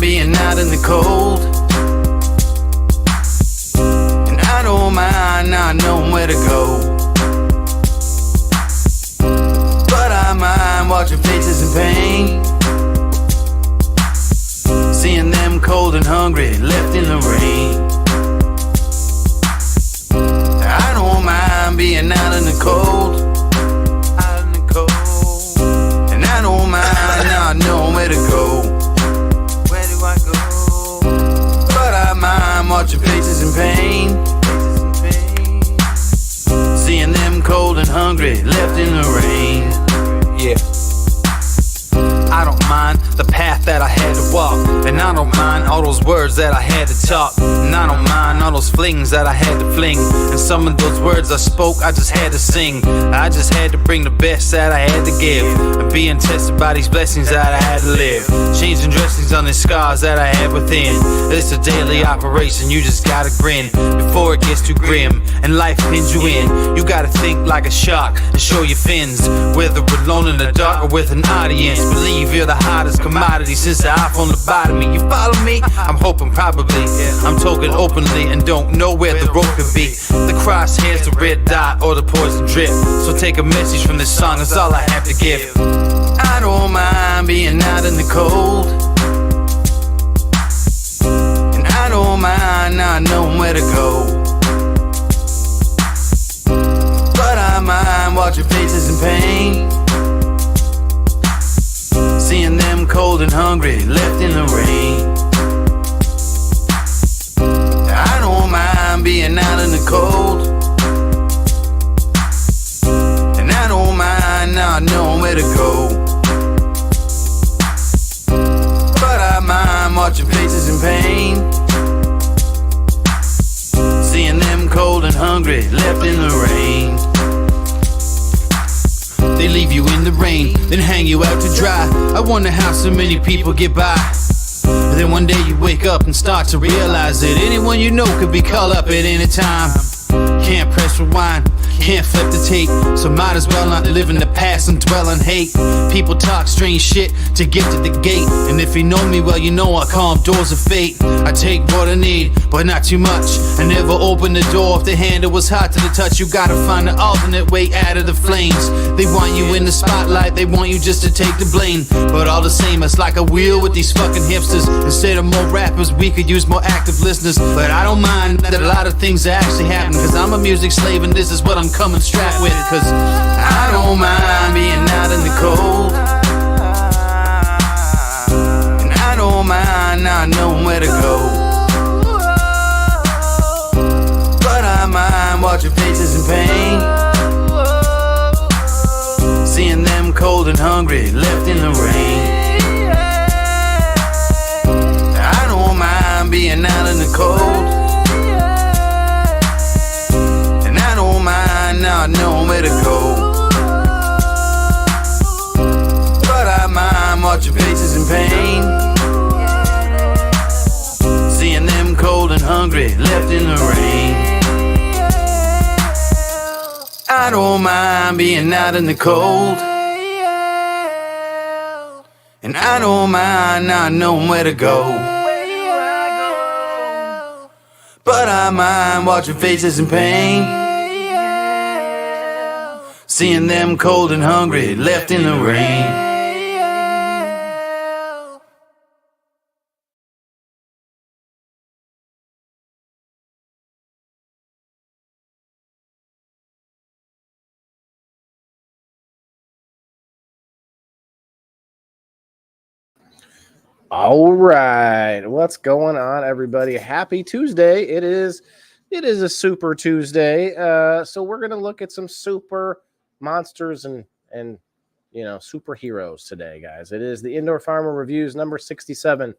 Being out in the cold, and I don't mind not knowing where to go, but I mind watching faces in pain, seeing them cold and hungry, left in the rain. I don't mind being out in the cold, and I don't mind not knowing where to go. I'm watching faces in pain, seeing them cold and hungry, left in the rain. Yeah. I don't mind the path that I had to walk, and I don't mind all those words that I had to talk, and I don't mind all those flings that I had to fling, and some of those words I spoke I just had to sing. I just had to bring the best that I had to give, and being tested by these blessings that I had to live, changing dressings on the scars that I had within. It's a daily operation, you just gotta grin before it gets too grim and life pins you in. You gotta think like a shark and show your fins, whether alone in the dark or with an audience. Believe you're the hottest commodity since the iPhone lobotomy. You follow me? I'm hoping probably. I'm talking openly and don't know where the road could be. The crosshairs, the red dot, or the poison drip. So take a message from this song, that's all I have to give. I don't mind being out in the cold, and I don't mind not knowing where to go, but I mind watching faces in pain, seeing them cold and hungry, left in the rain. I don't mind being out in the cold, and I don't mind not knowing where to go, but I mind watching faces in pain, seeing them cold and hungry, left in the rain. They leave you in the rain, then hang you out to dry. I wonder how so many people get by. And then one day you wake up and start to realize that anyone you know could be called up at any time. Can't press rewind, can't flip the tape, so might as well not live in the past and dwell on hate. People talk strange shit to get to the gate, and if you know me well, you know I call them doors of fate. I take what I need, but not too much. I never open the door if the handle was hot to the touch. You gotta find an alternate way out of the flames. They want you in the spotlight, they want you just to take the blame, but all the same, it's like a wheel with these fucking hipsters. Instead of more rappers, we could use more active listeners. But I don't mind that a lot of things are actually happening, cause I'm a music slave and this is what I'm coming strapped with. Cause I don't mind being out in the cold, and I don't mind not knowing where to go, but I mind watching faces in pain, seeing them cold and hungry, left in the rain. I don't mind being out in the cold, and I don't mind not knowing where to go, but I mind watching faces in pain, seeing them cold and hungry, left in the rain. I don't mind being out in the cold, and I don't mind not knowing where to go, but I mind watching faces in pain, seeing them cold and hungry, left in the rain. All right, what's going on, everybody? Happy Tuesday! It is a Super Tuesday. So we're gonna look at some super monsters and superheroes today, guys. It is the Indoor Farmer Reviews number 67,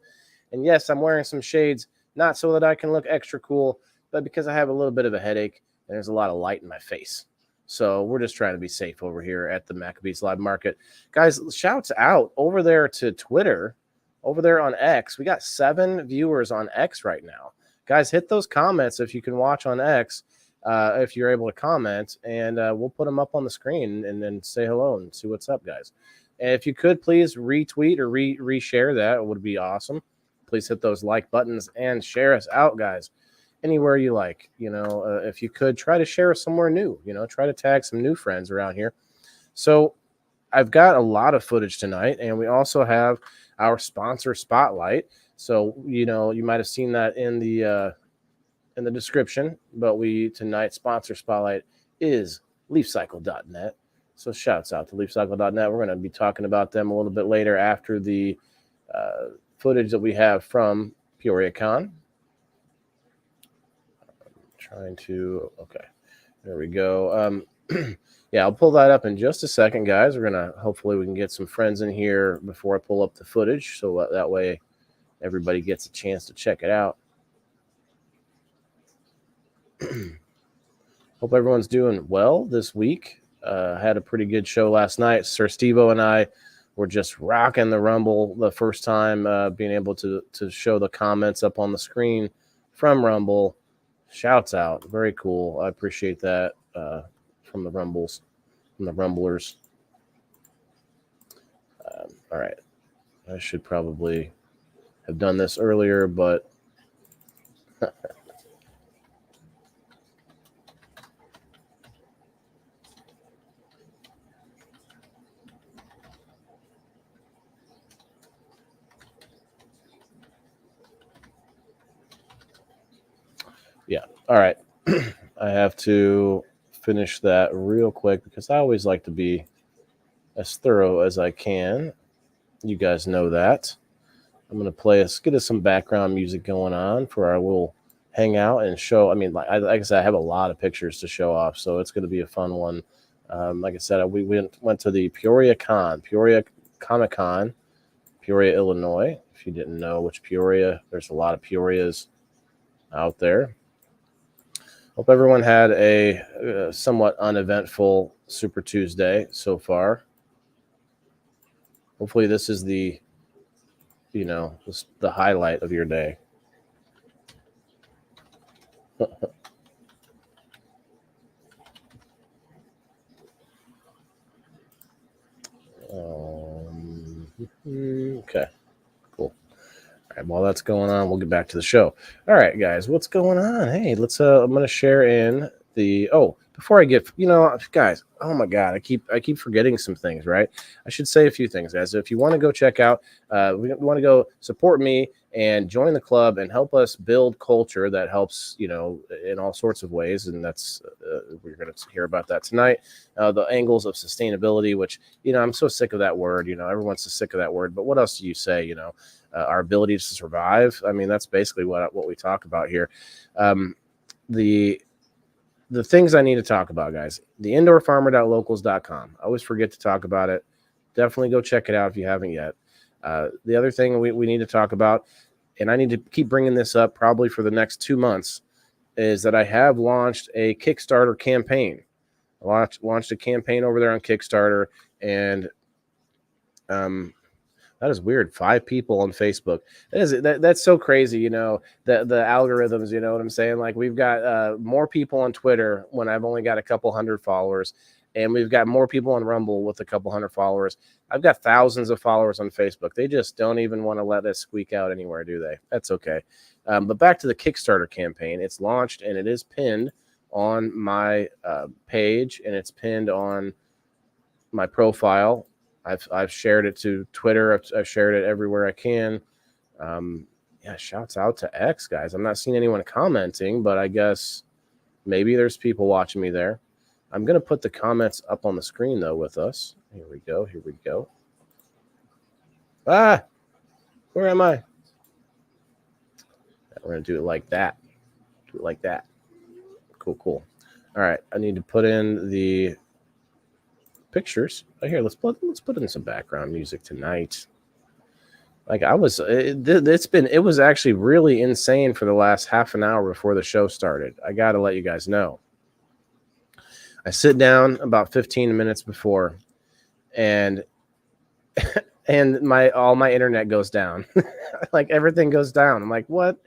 and yes, I'm wearing some shades, not so that I can look extra cool, but because I have a little bit of a headache and there's a lot of light in my face. So we're just trying to be safe over here at the Maccabees Live Market, guys. Shouts out over there to Twitter. Over there on X, we got 7 viewers on X right now. Guys, hit those comments if you can watch on X, if you're able to comment, and we'll put them up on the screen and then say hello and see what's up, guys. And if you could, please retweet or reshare that. It would be awesome. Please hit those like buttons and share us out, guys, anywhere you like. If you could, try to share us somewhere new. Try to tag some new friends around here. So I've got a lot of footage tonight, and we also have our sponsor spotlight. So you might have seen that in the description, but tonight's sponsor spotlight is leafcycle.net. So shouts out to leafcycle.net. We're going to be talking about them a little bit later after the footage that we have from PeoriaCon. Okay, there we go. Yeah, I'll pull that up in just a second, guys. Hopefully we can get some friends in here before I pull up the footage, so that way everybody gets a chance to check it out. Hope everyone's doing well this week. Had a pretty good show last night. Sir Steve-O and I were just rocking the Rumble the first time, being able to show the comments up on the screen from Rumble. Shouts out. Very cool. I appreciate that. From the Rumblers. All right. I should probably have done this earlier, but yeah. All right. I have to finish that real quick because I always like to be as thorough as I can. You guys know that. I'm going to get us some background music going on for our little hangout and show. I mean, like I said, I have a lot of pictures to show off, so it's going to be a fun one. Like I said, we went to the PeoriaCon, Peoria Comic-Con, Peoria, Illinois. If you didn't know which Peoria, there's a lot of Peorias out there. Hope everyone had a somewhat uneventful Super Tuesday so far. Hopefully this is the highlight of your day. Okay, cool. All right, while that's going on, we'll get back to the show. All right, guys, what's going on? Hey, I'm going to share in the before I get, guys, oh my God, I keep forgetting some things, right? I should say a few things, guys. If you want to go check out, we want to go support me and join the club and help us build culture that helps, in all sorts of ways. And that's, we're going to hear about that tonight. The angles of sustainability, which, I'm so sick of that word, everyone's so sick of that word, but what else do you say, our ability to survive? I mean, that's basically what we talk about here. The things I need to talk about, guys, the indoorfarmer.locals.com. I always forget to talk about it. Definitely go check it out if you haven't yet. The other thing we need to talk about, and I need to keep bringing this up probably for the next 2 months, is that I have launched a Kickstarter campaign. I launched a campaign over there on Kickstarter, and that is weird. 5 people on Facebook. That's so crazy, the algorithms, you know what I'm saying? Like, we've got more people on Twitter when I've only got a couple hundred followers, and we've got more people on Rumble with a couple hundred followers. I've got thousands of followers on Facebook. They just don't even want to let us squeak out anywhere, do they? That's okay. But back to the Kickstarter campaign. It's launched, and it is pinned on my page, and it's pinned on my profile. I've shared it to Twitter. I've shared it everywhere I can. Shouts out to X, guys. I'm not seeing anyone commenting, but I guess maybe there's people watching me there. I'm going to put the comments up on the screen, though, with us. Here we go. Where am I? We're going to do it like that. Do it like that. Cool, cool. All right, I need to put in the pictures. Oh, here, let's put in some background music tonight. Like it was actually really insane for the last half an hour before the show started. I got to let you guys know. I sit down about 15 minutes before, and all my internet goes down. Like everything goes down. I'm like, what?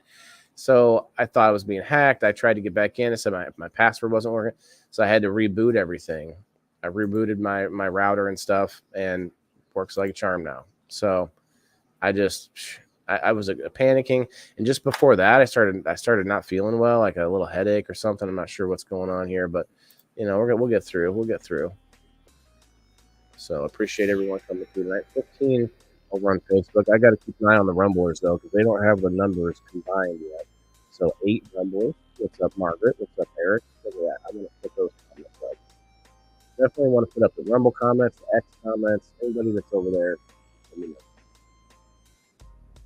So I thought I was being hacked. I tried to get back in. I said my password wasn't working, so I had to reboot everything. I rebooted my router and stuff, and it works like a charm now. So I was panicking, and just before that, I started not feeling well, like a little headache or something. I'm not sure what's going on here, but we'll get through. We'll get through. So appreciate everyone coming through tonight. 15 over on Facebook. I got to keep an eye on the Rumblers though, because they don't have the numbers combined yet. So 8 Rumblers. What's up, Margaret? What's up, Eric? Look at that. I'm gonna put those comments up. Definitely want to put up the Rumble comments, the X comments, anybody that's over there. Let me know.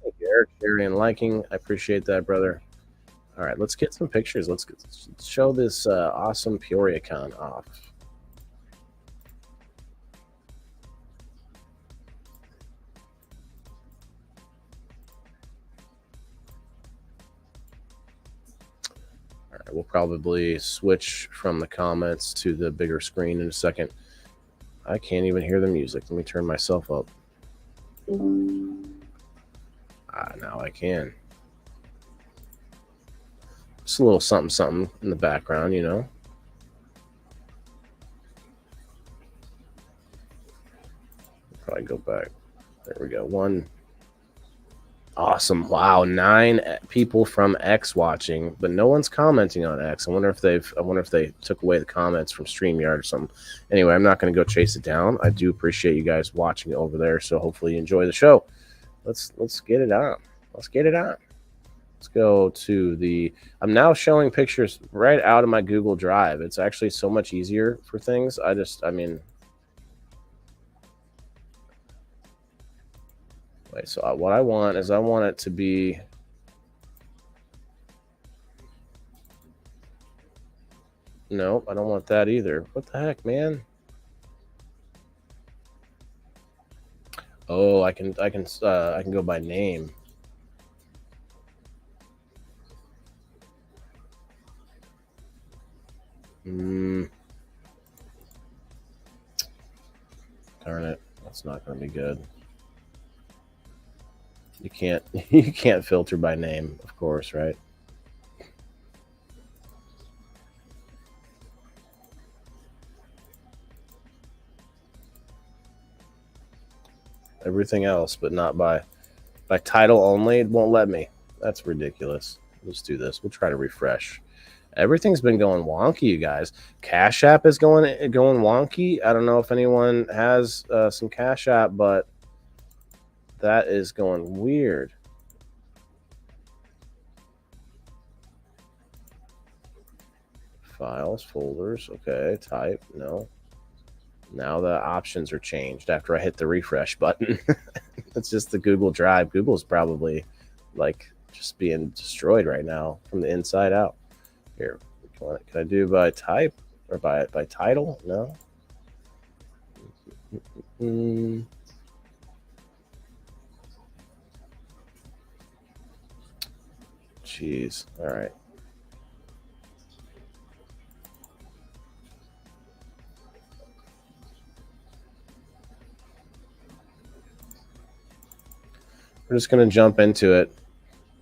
Thank you, Eric, sharing and liking. I appreciate that, brother. All right, let's get some pictures. Let's show this awesome PeoriaCon off. All right, we'll probably switch from the comments to the bigger screen in a second. I can't even hear the music. Let me turn myself up. Now I can. Just a little something in the background, you know. Probably go back. There we go. One. Awesome. Wow. 9 people from X watching, but no one's commenting on X. I wonder if they took away the comments from StreamYard or something. Anyway, I'm not going to go chase it down. I do appreciate you guys watching over there, so hopefully you enjoy the show. Let's get it on. Let's get it on. Let's go to the. I'm now showing pictures right out of my Google Drive. It's actually so much easier for things. Wait, so what I want is I want it to be. No, I don't want that either. What the heck, man? Oh, I can go by name. Darn it, that's not going to be good. You can't filter by name, of course, right? Everything else, but not by title only. It won't let me. That's ridiculous. Let's do this. We'll try to refresh. Everything's been going wonky, you guys. Cash App is going wonky. I don't know if anyone has some Cash App, but that is going weird. Files, folders, okay. Type, no. Now the options are changed after I hit the refresh button. It's just the Google Drive. Google's probably like just being destroyed right now from the inside out. Here, can I do by type or by title? No. Jeez. All right. We're just going to jump into it.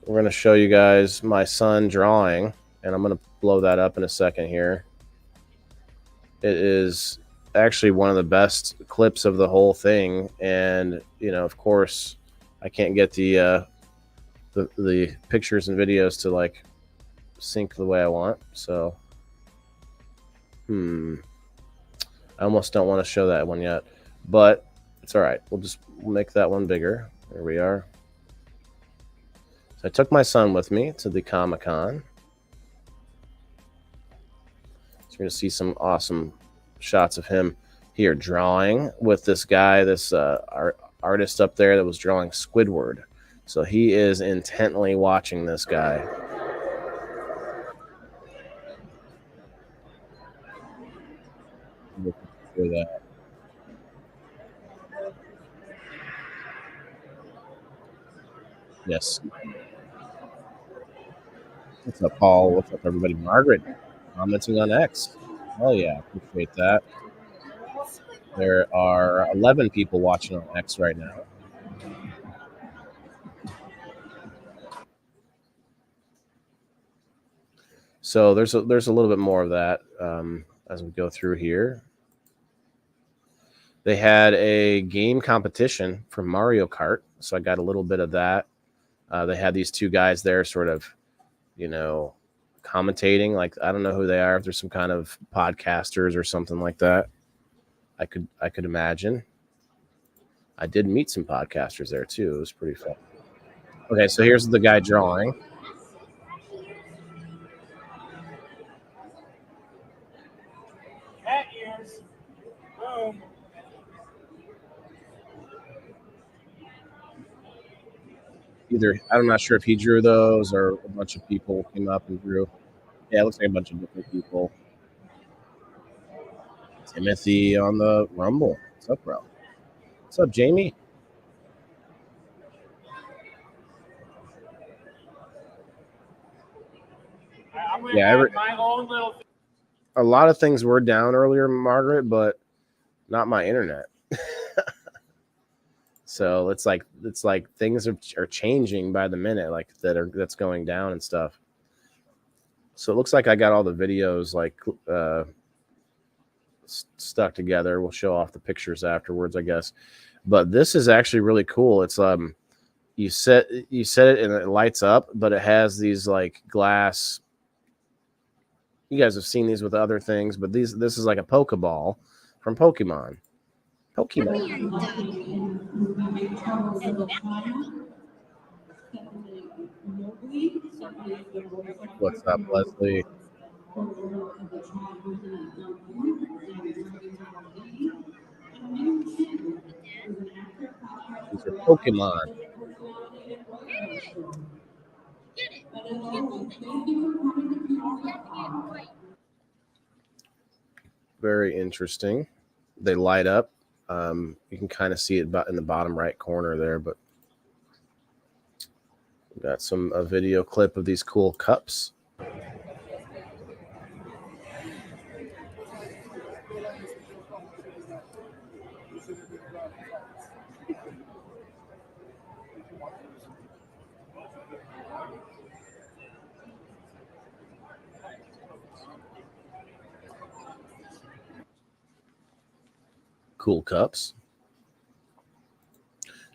We're going to show you guys my son drawing, and I'm going to blow that up in a second here. It is actually one of the best clips of the whole thing, and of course, I can't get the pictures and videos to like sync the way I want. So, I almost don't want to show that one yet, but it's all right. We'll make that one bigger. There we are. So I took my son with me to the Comic-Con. So you're going to see some awesome shots of him here drawing with this guy, this artist up there that was drawing Squidward. So he is intently watching this guy. For that. Yes. What's up, Paul? What's up, everybody? Margaret commenting on X. Oh yeah, appreciate that. There are 11 people watching on X right now. So there's a little bit more of that as we go through here. They had a game competition for Mario Kart, so I got a little bit of that. They had these two guys there, sort of, commentating. Like, I don't know who they are. If there's some kind of podcasters or something like that, I could imagine. I did meet some podcasters there too. It was pretty fun. Okay, so here's the guy drawing. Cat ears. Boom. Either I'm not sure if he drew those or a bunch of people came up and drew. Yeah, it looks like a bunch of different people. Timothy on the Rumble. What's up, bro? What's up, Jamie? Yeah, my own little. A lot of things were down earlier, Margaret, but not my internet. So it's like things are changing by the minute, like that's going down and stuff. So it looks like I got all the videos like stuck together. We'll show off the pictures afterwards, I guess. But this is actually really cool. It's you set it and it lights up, but it has these like glass. You guys have seen these with other things, but this is like a Pokeball from Pokemon. What's up, Leslie? These are Pokemon. Very interesting. They light up. You can kind of see it in the bottom right corner there, but we got a video clip of these cool cups. Cool cups.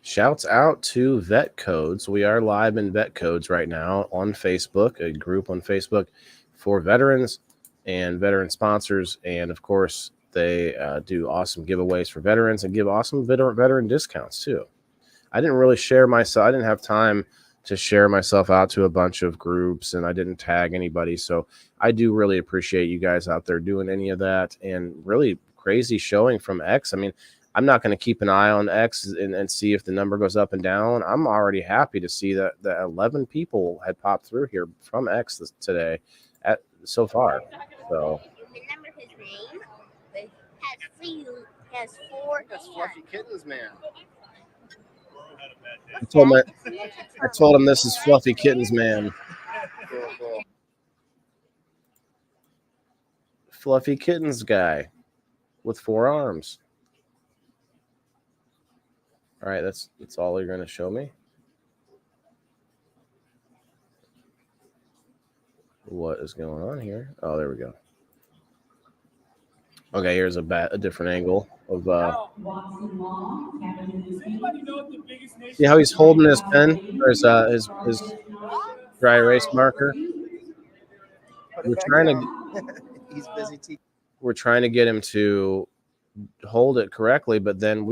Shouts out to Vet Codes. We are live in Vet Codes right now on Facebook, a group on Facebook for veterans and veteran sponsors. And of course, they do awesome giveaways for veterans and give awesome veteran discounts too. I didn't really share myself. I didn't have time to share myself out to a bunch of groups, and I didn't tag anybody. So I do really appreciate you guys out there doing any of that, and really crazy showing from X. I mean, I'm not going to keep an eye on X and see if the number goes up and down. I'm already happy to see that 11 people had popped through here from X today so far. So remember his name? It has four. That's Fluffy Kittens, man. I told him this is Fluffy Kittens, man. Cool. Fluffy Kittens guy with 4 arms. All right, that's all you're going to show me. What is going on here? Oh, there we go. Okay, here's a different angle of see how he's holding his pen or his dry erase marker. We're trying to he's busy teaching. We're trying to get him to hold it correctly, but then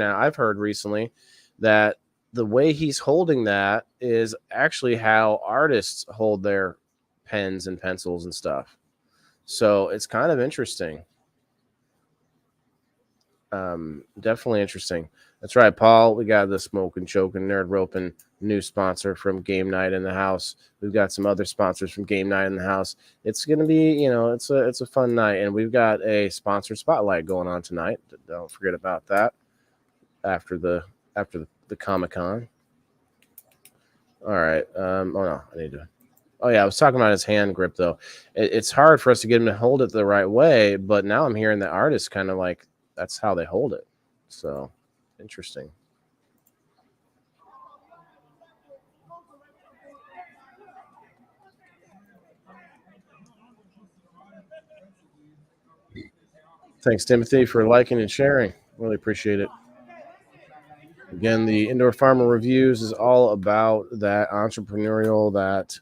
I've heard recently that the way he's holding that is actually how artists hold their pens and pencils and stuff. So it's kind of interesting. Definitely interesting. That's right, Paul. We got the smoking, choking, nerd roping new sponsor from Game Night in the house. We've got some other sponsors from Game Night in the house. It's going to be, it's a fun night, and we've got a sponsor spotlight going on tonight. Don't forget about that after the Comic-Con. All right. Oh no, I need to. Oh yeah, I was talking about his hand grip though. It's hard for us to get him to hold it the right way, but now I'm hearing the artists kind of like that's how they hold it. So interesting. Thanks, Timothy, for liking and sharing. Really appreciate it. Again, the Indoor Farmer Reviews is all about that entrepreneurial, that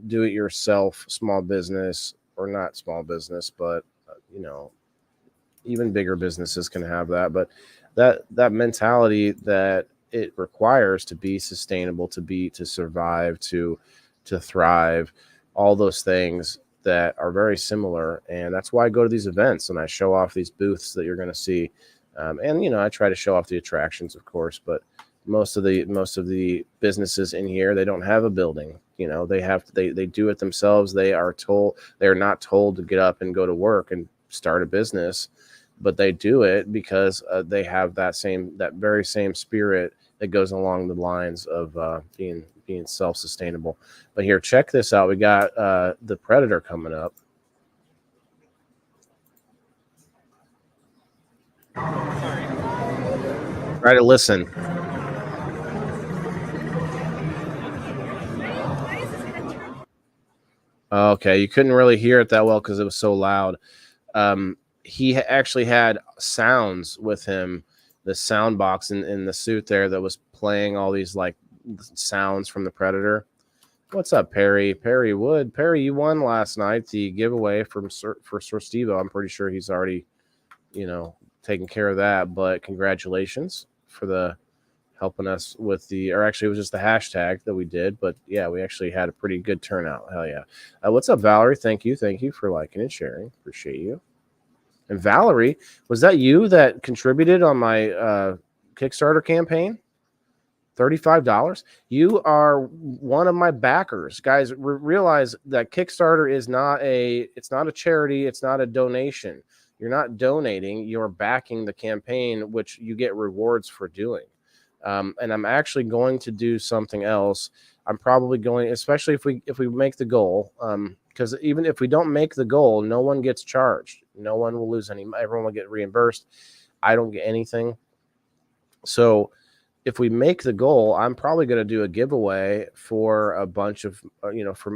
do-it-yourself small business, or not small business, but even bigger businesses can have that. But that mentality that it requires to be sustainable, to survive, to thrive, all those things that are very similar. And that's why I go to these events and I show off these booths that you're going to see. And I try to show off the attractions, of course, but most of the businesses in here, they don't have a building. They do it themselves. They are not told to get up and go to work and start a business, but they do it because they have that very same spirit that goes along the lines of being self-sustainable. But here, check this out. We got the Predator coming up. Try to listen. Okay, you couldn't really hear it that well because it was so loud. He actually had sounds with him, the sound box in the suit there that was playing all these like sounds from the Predator. What's up, Perry? Perry Wood. Perry, you won last night the giveaway for Sir Stevo. I'm pretty sure he's already, taken care of that. But congratulations for the helping us with or actually it was just the hashtag that we did. But yeah, we actually had a pretty good turnout. Hell yeah. What's up, Valerie? Thank you for liking and sharing. Appreciate you. And Valerie, was that you that contributed on my Kickstarter campaign? $35. You are one of my backers, guys. Realize that Kickstarter is it's not a charity. It's not a donation. You're not donating. You're backing the campaign, which you get rewards for doing. And I'm actually going to do something else. I'm probably going, especially if we make the goal, because even if we don't make the goal, no one gets charged. No one will lose any. Everyone will get reimbursed. I don't get anything. So if we make the goal, I'm probably going to do a giveaway for a bunch of,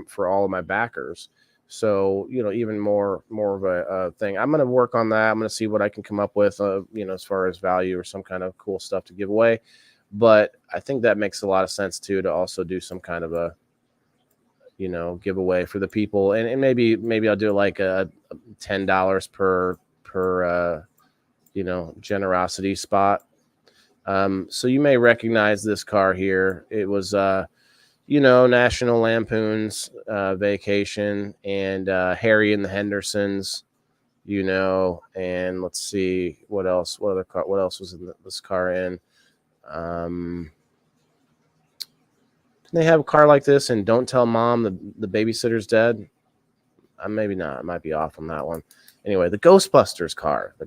for all of my backers. So, even more of a thing. I'm going to work on that. I'm going to see what I can come up with, as far as value or some kind of cool stuff to give away. But I think that makes a lot of sense too, to also do some kind of a, giveaway for the people. And maybe I'll do like a $10 per generosity spot. So you may recognize this car here. It was, National Lampoon's Vacation and Harry and the Hendersons, and let's see what else. What else was in this car in? They have a car like this and Don't Tell Mom the babysitter's dead. Maybe not. I might be off on that one. Anyway, the Ghostbusters car. The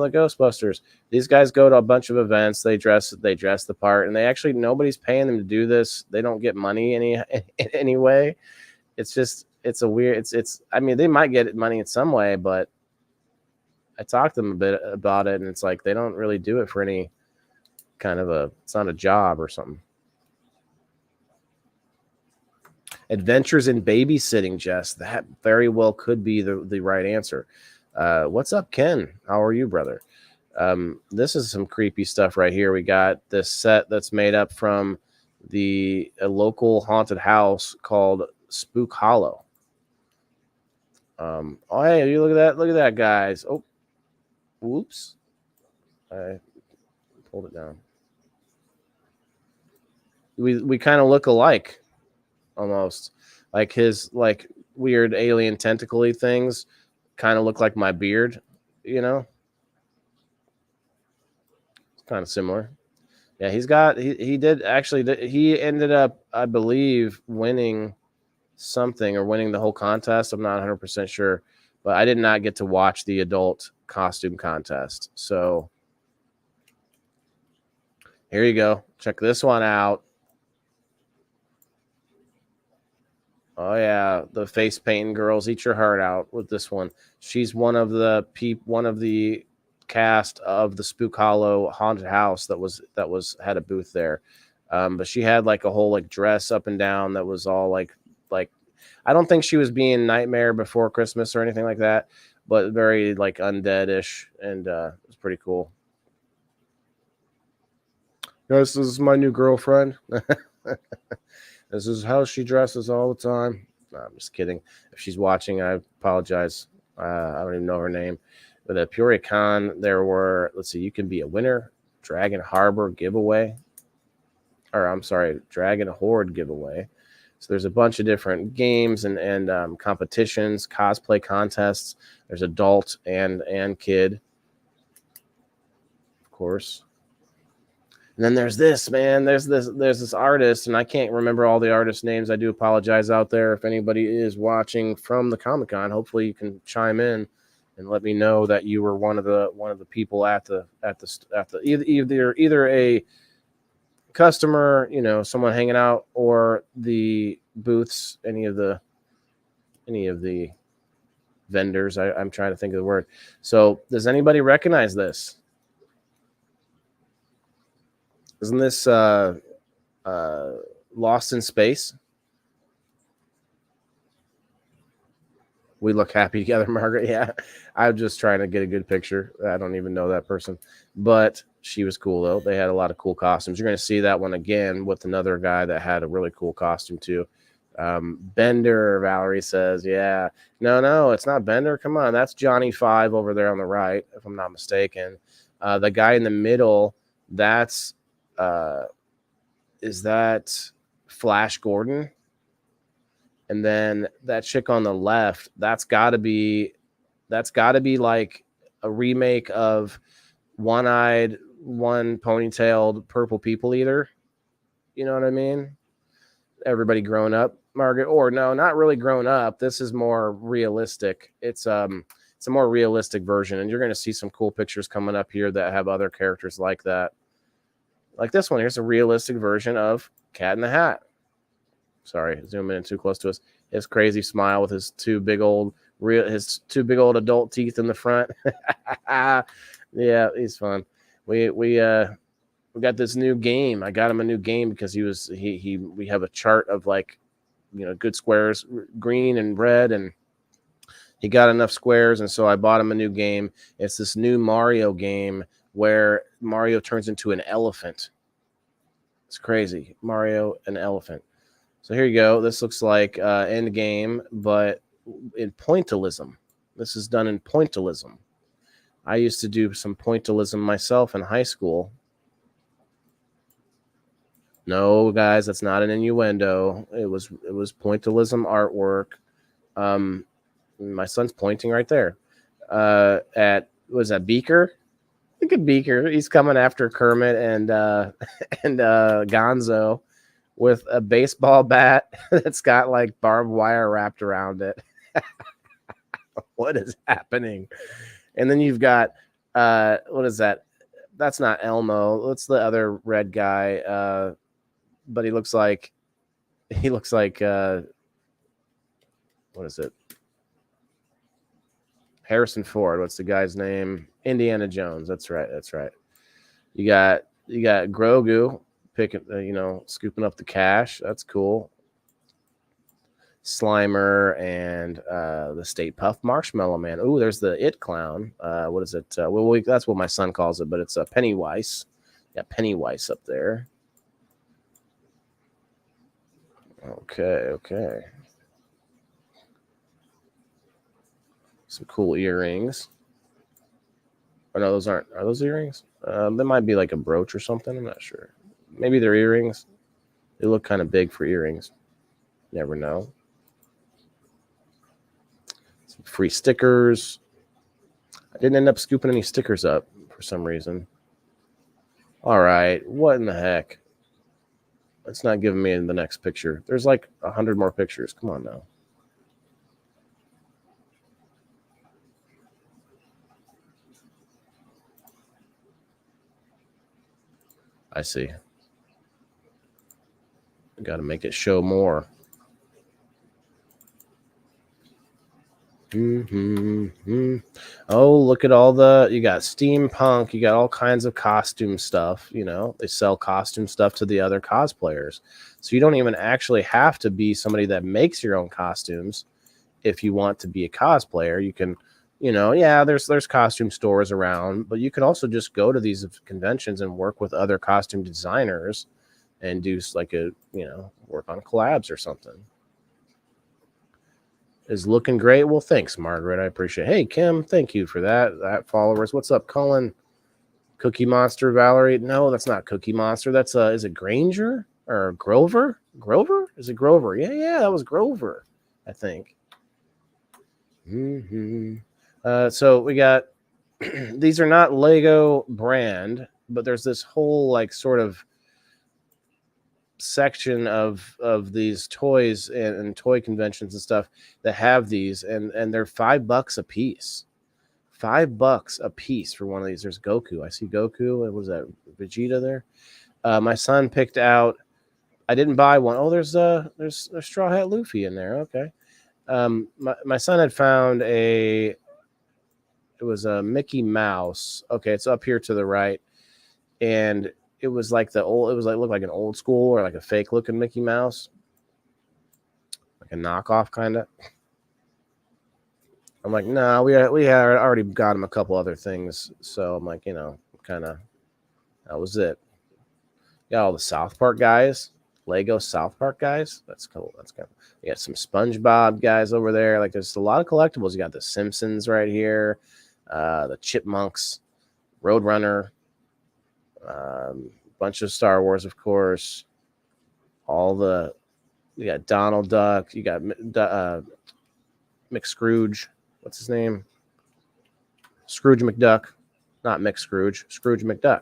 Ghostbusters. These guys go to a bunch of events. They dress the part, and nobody's paying them to do this. They don't get money any way. It's a weird. I mean, they might get money in some way, but I talked to them a bit about it, and it's like they don't really do it for any kind of it's not a job or something. Adventures in Babysitting, Jess. That very well could be the right answer. What's up, Ken? How are you, brother? This is some creepy stuff right here. We got this set that's made up from a local haunted house called Spook Hollow. Oh, hey, you look at that, guys. Oh, whoops. I pulled it down. We kind of look alike, almost. Like his weird alien tentacle-y things kind of look like my beard, kind of similar. Yeah, he did actually. He ended up, I believe, winning something or winning the whole contest. I'm not 100% sure, but I did not get to watch the adult costume contest. So here you go. Check this one out. Oh yeah, the face painting girls, eat your heart out with this one. She's one of the cast of the Spook Hollow haunted house that had a booth there. But she had like a whole like dress up and down that was all like I don't think she was being Nightmare Before Christmas or anything like that, but very like undead-ish, and it was pretty cool. This is my new girlfriend. This is how she dresses all the time. No, I'm just kidding. If she's watching, I apologize. I don't even know her name. But at PeoriaCon, there were, let's see, you can be a winner, Dragon Harbor giveaway. Or I'm sorry, Dragon Horde giveaway. So there's a bunch of different games and competitions, cosplay contests. There's adult and kid, of course. And then there's this, man. There's this artist, and I can't remember all the artist names. I do apologize out there if anybody is watching from the Comic-Con. Hopefully, you can chime in and let me know that you were one of the people at either a customer, someone hanging out, or the booths, any of the vendors. I'm trying to think of the word. So, does anybody recognize this? Isn't this Lost in Space? We look happy together, Margaret. Yeah, I'm just trying to get a good picture. I don't even know that person, but she was cool, though. They had a lot of cool costumes. You're going to see that one again with another guy that had a really cool costume, too. Bender, Valerie says, yeah. No, it's not Bender. Come on, that's Johnny Five over there on the right, if I'm not mistaken. The guy in the middle, that's... is that Flash Gordon? And then that chick on the left, that's gotta be like a remake of One-Eyed, One Ponytailed Purple People Eater. You know what I mean? Everybody grown up, Margaret. Or no, not really grown up. This is more realistic. It's a more realistic version, and you're gonna see some cool pictures coming up here that have other characters like that. Like this one, here's a realistic version of Cat in the Hat. Sorry, zooming in too close to us. His crazy smile with his two big old adult teeth in the front. Yeah, he's fun. We got this new game. I got him a new game because we have a chart of like, good squares, green and red, and he got enough squares, and so I bought him a new game. It's this new Mario game where Mario turns into an elephant. It's crazy. Mario, an elephant. So here you go. This looks like end game, but in pointillism. This is done in pointillism. I used to do some pointillism myself in high school. No, guys, that's not an innuendo. It was pointillism artwork. My son's pointing right there. Was that Beaker? Look at Beaker. He's coming after Kermit and Gonzo with a baseball bat that's got like barbed wire wrapped around it. What is happening? And then you've got what is that? That's not Elmo. That's the other red guy. But he looks like what is it? Harrison Ford. What's the guy's name? Indiana Jones. That's right. You got Grogu picking, scooping up the cash. That's cool. Slimer and the Stay Puft Marshmallow Man. Ooh, there's the It Clown. What is it? That's what my son calls it, but it's a Pennywise. Got Pennywise up there. Okay. Some cool earrings. Oh, no, those aren't. Are those earrings? They might be like a brooch or something. I'm not sure. Maybe they're earrings. They look kind of big for earrings. Never know. Some free stickers. I didn't end up scooping any stickers up for some reason. All right, what in the heck? It's not giving me in the next picture. There's like 100 more pictures. Come on now. I see. Got to make it show more. Oh, look at all you got steampunk, you got all kinds of costume stuff. They sell costume stuff to the other cosplayers, so you don't even actually have to be somebody that makes your own costumes. If you want to be a cosplayer, you can, yeah, there's costume stores around, but you can also just go to these conventions and work with other costume designers and do like work on collabs or something. Is looking great. Well, thanks, Margaret. I appreciate it. Hey, Kim, thank you for that followers. What's up, Cullen? Cookie Monster, Valerie? No, that's not Cookie Monster. That's is it Granger or Grover? Grover? Is it Grover? Yeah, that was Grover, I think. So we got these are not Lego brand, but there's this whole like sort of section of these toys and toy conventions and stuff that have these, and they're $5 a piece. $5 a piece for one of these. There's Goku. I see Goku. What was that? Vegeta there. My son picked out. I didn't buy one. Oh, there's a Straw Hat Luffy in there. Okay. My son had found it was a Mickey Mouse. Okay, it's up here to the right, and it was like it looked like an old school or like a fake looking Mickey Mouse, like a knockoff kind of. I'm like, no, we had already got him a couple other things, so I'm like, kind of, that was it. Got all the South Park guys, Lego South Park guys. That's cool. That's kind of. You got some SpongeBob guys over there. Like, there's a lot of collectibles. You got the Simpsons right here, the Chipmunks, Roadrunner. Bunch of Star Wars, of course. You got Donald Duck. You got McScrooge. What's his name? Scrooge McDuck. Not McScrooge. Scrooge McDuck.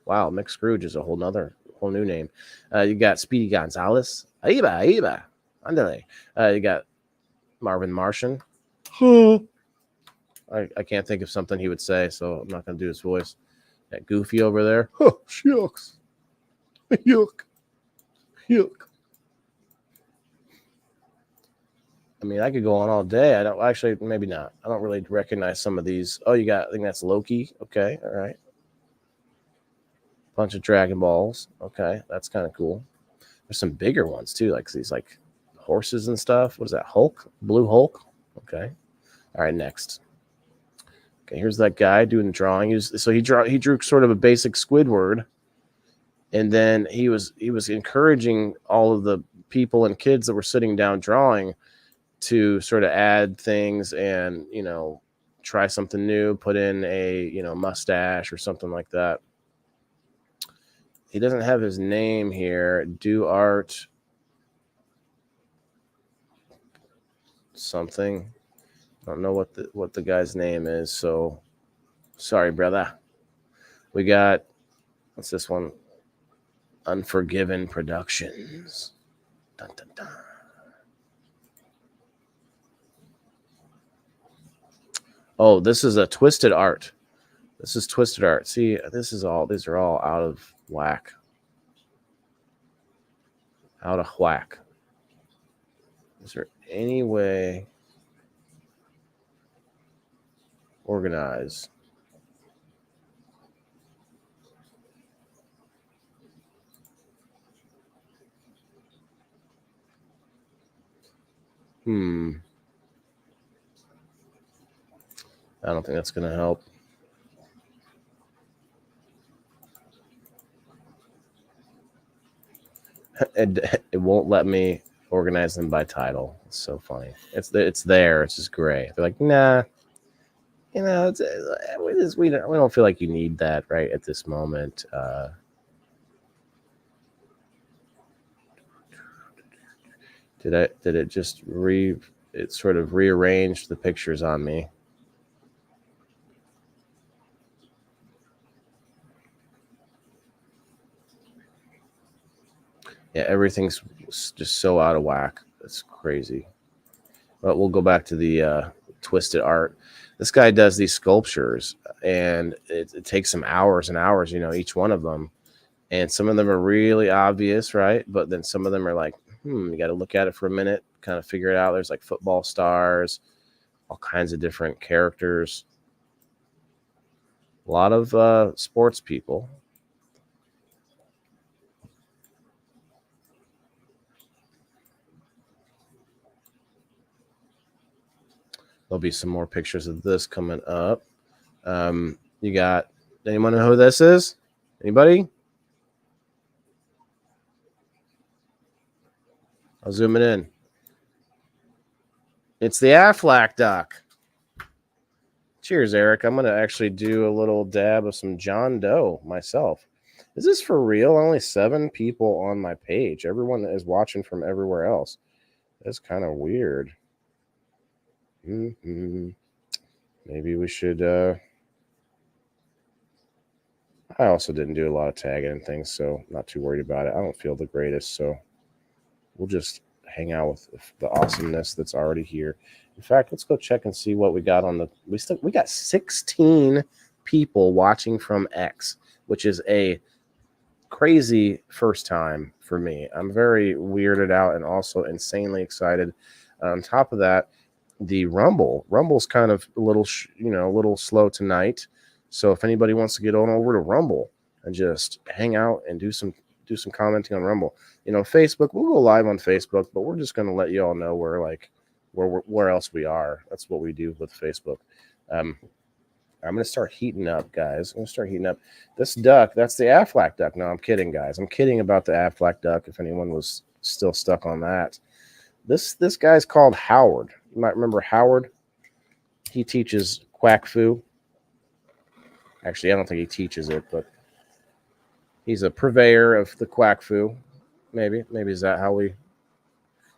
Wow, McScrooge is a whole new name. You got Speedy Gonzalez. Aiba. Andale. You got Marvin Martian. I can't think of something he would say, so I'm not going to do his voice. That Goofy over there. Oh, shucks. Yuck. I mean, I could go on all day. I don't actually, maybe not. I don't really recognize some of these. Oh, I think that's Loki. Okay, all right. Bunch of Dragon Balls. Okay, that's kind of cool. There's some bigger ones too, like these like horses and stuff. What is that? Hulk? Blue Hulk? Okay. All right, next. Okay, here's that guy doing the drawing. He drew sort of a basic Squidward, and then he was encouraging all of the people and kids that were sitting down drawing to sort of add things and try something new, put in a mustache or something like that. He doesn't have his name here. Do art something. I don't know what the guy's name is, so sorry, brother. We got, what's this one? Unforgiven Productions. Dun, dun, dun. Oh, this is a Twisted Art. This is Twisted Art. See, these are all out of whack. Out of whack. Is there any way organize? I don't think that's going to help. It won't let me organize them by title. It's so funny. It's there. It's just gray. They're like, nah. We don't feel like you need that right at this moment. Did it just it sort of rearranged the pictures on me? Yeah, everything's just so out of whack. It's crazy. But we'll go back to the twisted art. This guy does these sculptures, and it takes him hours and hours, each one of them. And some of them are really obvious, right? But then some of them are like, you got to look at it for a minute, kind of figure it out. There's like football stars, all kinds of different characters. A lot of sports people. There'll be some more pictures of this coming up. You got, anyone know who this is? Anybody? I'll zoom it in. It's the Aflac duck. Cheers, Eric. I'm going to actually do a little dab of some John Doe myself. Is this for real? Only 7 people on my page. Everyone is watching from everywhere else. That's kind of weird. Maybe we should... I also didn't do a lot of tagging and things, so not too worried about it. I don't feel the greatest, so we'll just hang out with the awesomeness that's already here. In fact, let's go check and see what we got on the... We got 16 people watching from X, which is a crazy first time for me. I'm very weirded out and also insanely excited. On top of that, the Rumble's kind of a little, a little slow tonight. So if anybody wants to get on over to Rumble and just hang out and do some commenting on Rumble, Facebook, we'll go live on Facebook, but we're just going to let you all know where else we are. That's what we do with Facebook. I'm going to start heating up, guys. I'm going to start heating up. This duck, that's the Aflac duck. No, I'm kidding, guys. I'm kidding about the Aflac duck if anyone was still stuck on that. This guy's called Howard. You might remember Howard. He teaches Quack Fu. Actually, I don't think he teaches it, but he's a purveyor of the Quack Fu. Maybe is that how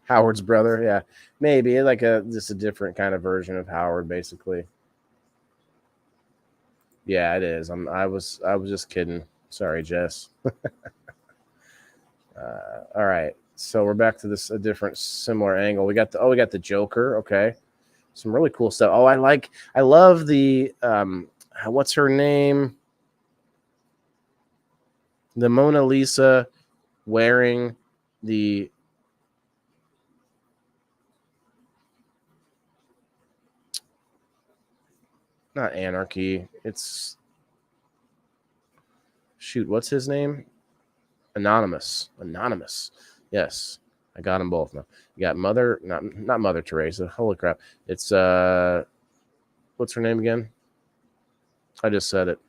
Howard's brother? Yeah, maybe like just a different kind of version of Howard, basically. Yeah, it is. I was just kidding. Sorry, Jess. All right, so we're back to a different similar angle. We got the Joker. Okay, some really cool stuff. Oh, I love the what's her name? The Mona Lisa wearing the not anarchy. It's what's his name? Anonymous. Yes, I got them both now. You got not Mother Teresa. Holy crap! It's what's her name again? I just said it.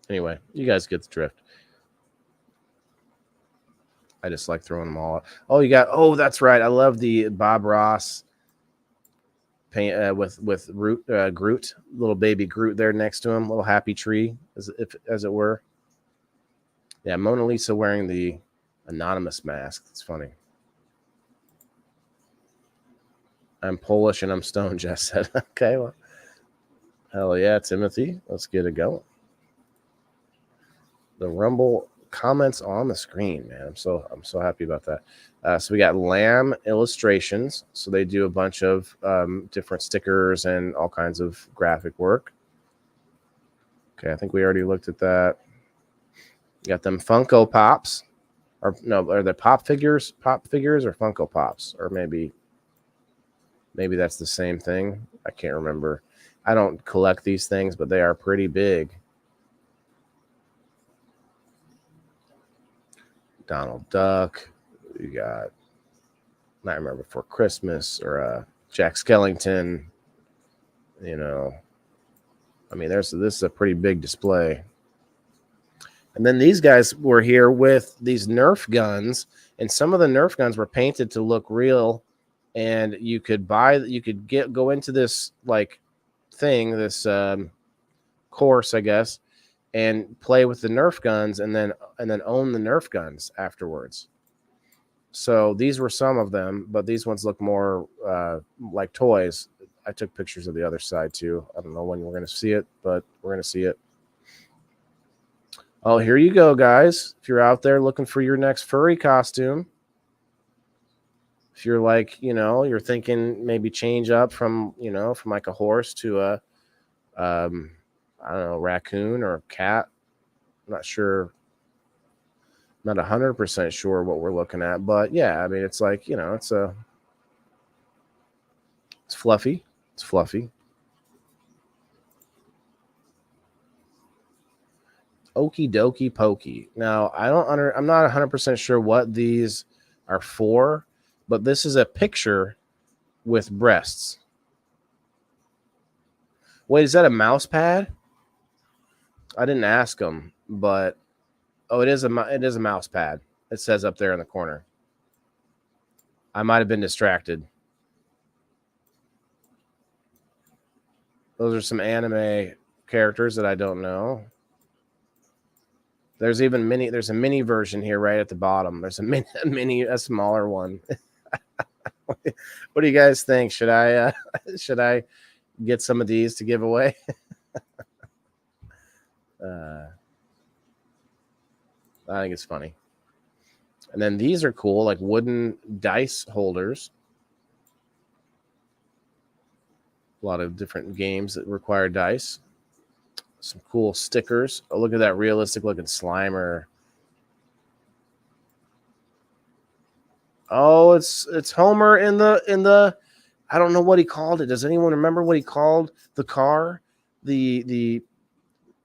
Anyway, you guys get the drift. I just like throwing them all out. Oh, you got. Oh, that's right. I love the Bob Ross paint with Groot, little baby Groot there next to him, little happy tree, as it were. Yeah, Mona Lisa wearing the anonymous mask. It's funny. I'm Polish and I'm stoned, Jess said. Okay, well, hell yeah, Timothy. Let's get it going. The Rumble comments on the screen, man. I'm so happy about that. So we got Lamb Illustrations. So they do a bunch of different stickers and all kinds of graphic work. Okay, I think we already looked at that. You got them Funko Pops. Or no, are they pop figures or Funko Pops? Or maybe that's the same thing. I can't remember. I don't collect these things, but they are pretty big. Donald Duck. You got Nightmare Before Christmas or Jack Skellington. I mean, this is a pretty big display. And then these guys were here with these Nerf guns, and some of the Nerf guns were painted to look real. And you could go into this like thing, this course, I guess, and play with the Nerf guns, and then own the Nerf guns afterwards. So these were some of them, but these ones look more like toys. I took pictures of the other side too. I don't know when we're going to see it, but we're going to see it. Oh, here you go, guys. If you're out there looking for your next furry costume, If you're like, you're thinking maybe change up from, from like a horse to a, I don't know, raccoon or cat. I'm not sure. Not 100% sure what we're looking at, but yeah, I mean, it's like, it's fluffy. It's fluffy. Okie dokie pokey. Now, I'm not 100% sure what these are for, but this is a picture with breasts. Wait, is that a mouse pad? I didn't ask them, but it is a mouse pad. It says up there in the corner. I might have been distracted. Those are some anime characters that I don't know. There's a mini version here right at the bottom. There's a smaller one. What do you guys think? Should I get some of these to give away? I think it's funny. And then these are cool, like wooden dice holders. A lot of different games that require dice. Some cool stickers. Oh, look at that realistic looking Slimer. Oh, it's Homer in the I don't know what he called it. Does anyone remember what he called the car? The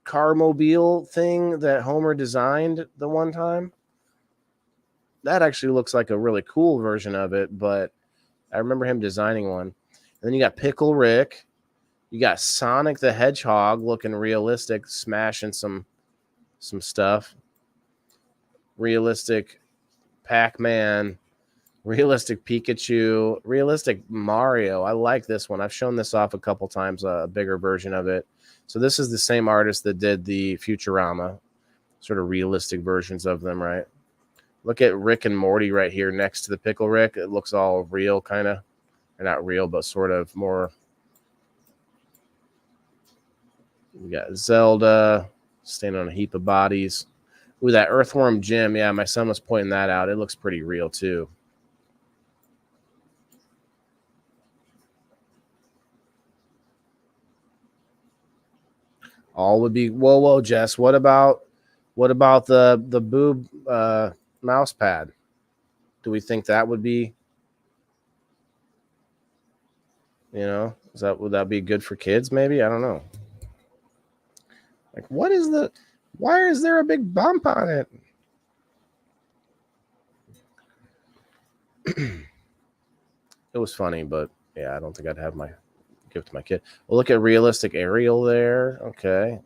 car-mobile thing that Homer designed the one time? That actually looks like a really cool version of it, but I remember him designing one. And then you got Pickle Rick. You got Sonic the Hedgehog looking realistic, smashing some stuff. Realistic Pac-Man. Realistic Pikachu. Realistic Mario. I like this one. I've shown this off a couple times, a bigger version of it. So this is the same artist that did the Futurama. Sort of realistic versions of them, right? Look at Rick and Morty right here next to the Pickle Rick. It looks all real, kind of. Or not real, but sort of more. We got Zelda standing on a heap of bodies. Ooh, that Earthworm Jim. Yeah, my son was pointing that out. It looks pretty real, too. All would be whoa, Jess. What about the boob mouse pad? Do we think that would be, would that be good for kids? Maybe, I don't know. Like, why is there a big bump on it? It was funny, but yeah, I don't think I'd give it to my kid. Well, look at realistic Ariel there. Okay.